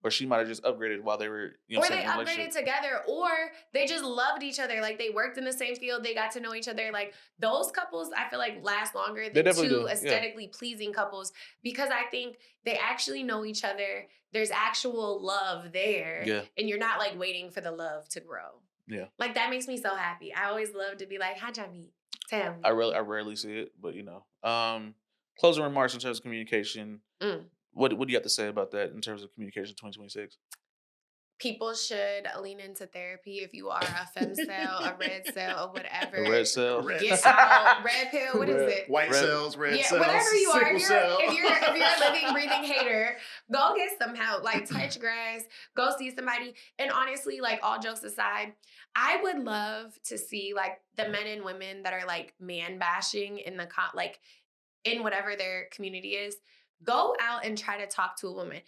or she might have just upgraded while they were, or they upgraded together, or they just loved each other. Like they worked in the same field, they got to know each other. Like those couples, I feel like last longer than two aesthetically pleasing couples because I think they actually know each other. There's actual love there, and you're not like waiting for the love to grow. Yeah, like that makes me so happy. I always love to be like, how'd y'all meet? Tell me. I rarely see it, but closing remarks in terms of communication. What do you have to say about that in terms of communication 2026? People should lean into therapy if you are a femcel, a red cell, or whatever. A red cell? Get out. Red pill, what is it? White cells, red cells. Whatever you are. If you're a living, breathing hater, go get some help. Like touch grass, go see somebody. And honestly, like all jokes aside, I would love to see like the men and women that are like man bashing in the in whatever their community is. Go out and try to talk to a woman.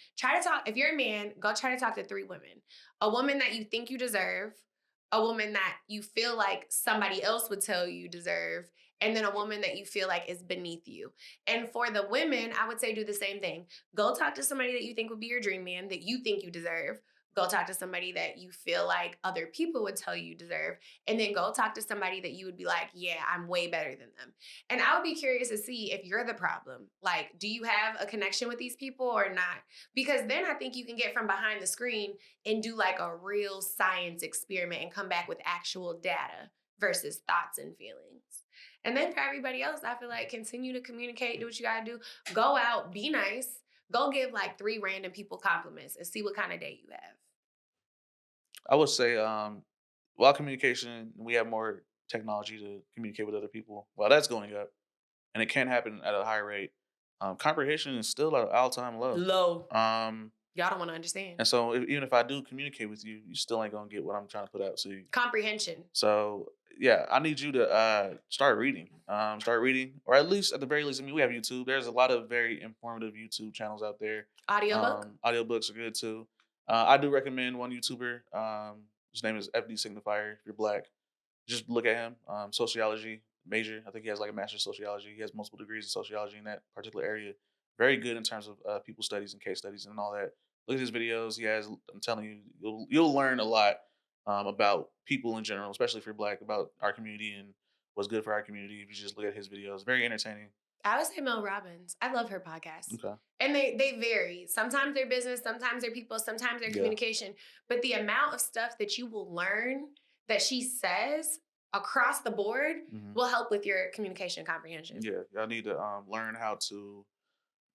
If you're a man, go try to talk to 3 women. A woman that you think you deserve, a woman that you feel like somebody else would tell you deserve, and then a woman that you feel like is beneath you. And for the women, I would say do the same thing. Go talk to somebody that you think would be your dream man, that you think you deserve. Go talk to somebody that you feel like other people would tell you deserve. And then go talk to somebody that you would be like, yeah, I'm way better than them. And I would be curious to see if you're the problem. Like, do you have a connection with these people or not? Because then I think you can get from behind the screen and do like a real science experiment and come back with actual data versus thoughts and feelings. And then for everybody else, I feel like continue to communicate, do what you gotta do. Go out, be nice. Go give like 3 random people compliments and see what kind of day you have. I would say, while communication, we have more technology to communicate with other people. While that's going up, and it can happen at a higher rate, comprehension is still at an all-time low. Y'all don't want to understand. And so even if I do communicate with you, you still ain't going to get what I'm trying to put out to you. Comprehension. So, yeah, I need you to start reading. Or at least, at the very least, I mean, we have YouTube. There's a lot of very informative YouTube channels out there. Audiobook? Audiobooks are good, too. I do recommend one YouTuber. His name is FD Signifier. If you're Black, just look at him. Sociology major. I think he has like a master's in sociology. He has multiple degrees in sociology in that particular area. Very good in terms of people studies and case studies and all that. Look at his videos. I'm telling you, you'll learn a lot about people in general, especially if you're Black, about our community and what's good for our community. If you just look at his videos, very entertaining. I would say Mel Robbins. I love her podcast. Okay. And they vary. Sometimes they're business, sometimes they're people, sometimes they're communication. But the amount of stuff that you will learn that she says across the board will help with your communication comprehension. Yeah, y'all need to learn how to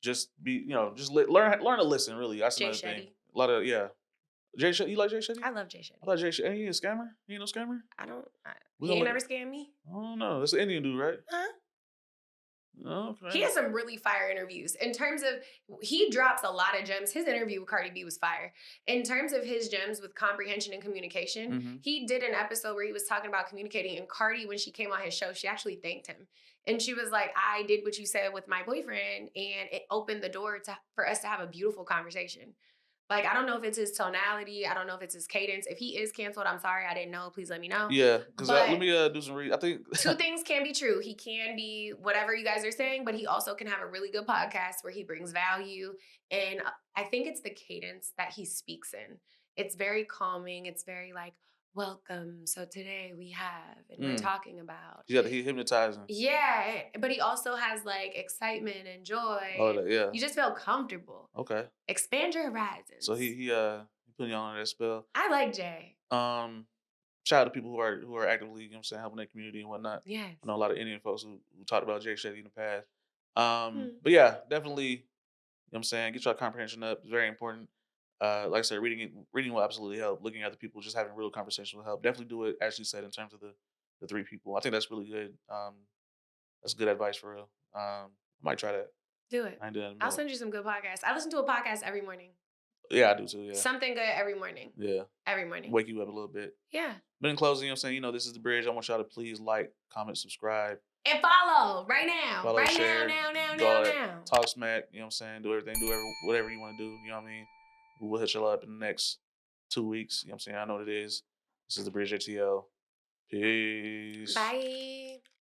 just be, learn to listen. Really, that's another thing. A lot of Jay Shetty. You like Jay Shetty? I love Jay Shetty. I like Jay Shetty. He ain't a scammer. He ain't no scammer. He ain't never scammed me. I don't know. That's an Indian dude, right? Huh? Okay. He has some really fire interviews. In terms of, he drops a lot of gems. His interview with Cardi B was fire. In terms of his gems with comprehension and communication, he did an episode where he was talking about communicating. And Cardi, when she came on his show, she actually thanked him. And she was like, I did what you said with my boyfriend, and it opened the door for us to have a beautiful conversation. Like, I don't know if it's his tonality. I don't know if it's his cadence. If he is canceled, I'm sorry. I didn't know. Please let me know. Yeah, because let me do some read. I think 2 things can be true. He can be whatever you guys are saying, but he also can have a really good podcast where he brings value. And I think it's the cadence that he speaks in. It's very calming. It's very like, welcome. So today we have, and we're talking about. Yeah, he's hypnotizing. Yeah, but he also has like excitement and joy. Oh, yeah. You just feel comfortable. Okay. Expand your horizons. So he put you on that spell. I like Jay. Shout out to people who are actively, helping their community and whatnot. Yes. I know a lot of Indian folks who talked about Jay Shetty in the past. But yeah, definitely, get your comprehension up. It's very important. Like I said, reading will absolutely help. Looking at the people, just having real conversation will help. Definitely do it, as you said, in terms of the 3 people. I think that's really good. That's good advice for real. I might try that. Do it. I'll send you some good podcasts. I listen to a podcast every morning. Yeah, I do too. Yeah. Something good every morning. Yeah. Every morning. Wake you up a little bit. Yeah. But in closing, you know what I'm saying? You know, this is The Bridge. I want y'all to please like, comment, subscribe. And follow right now. Follow, right share, now. Talk smack, you know what I'm saying? Do everything, whatever you want to do, you know what I mean? We'll hit y'all up in the next 2 weeks. You know what I'm saying? I know what it is. This is The Bridge ATL. Peace. Bye.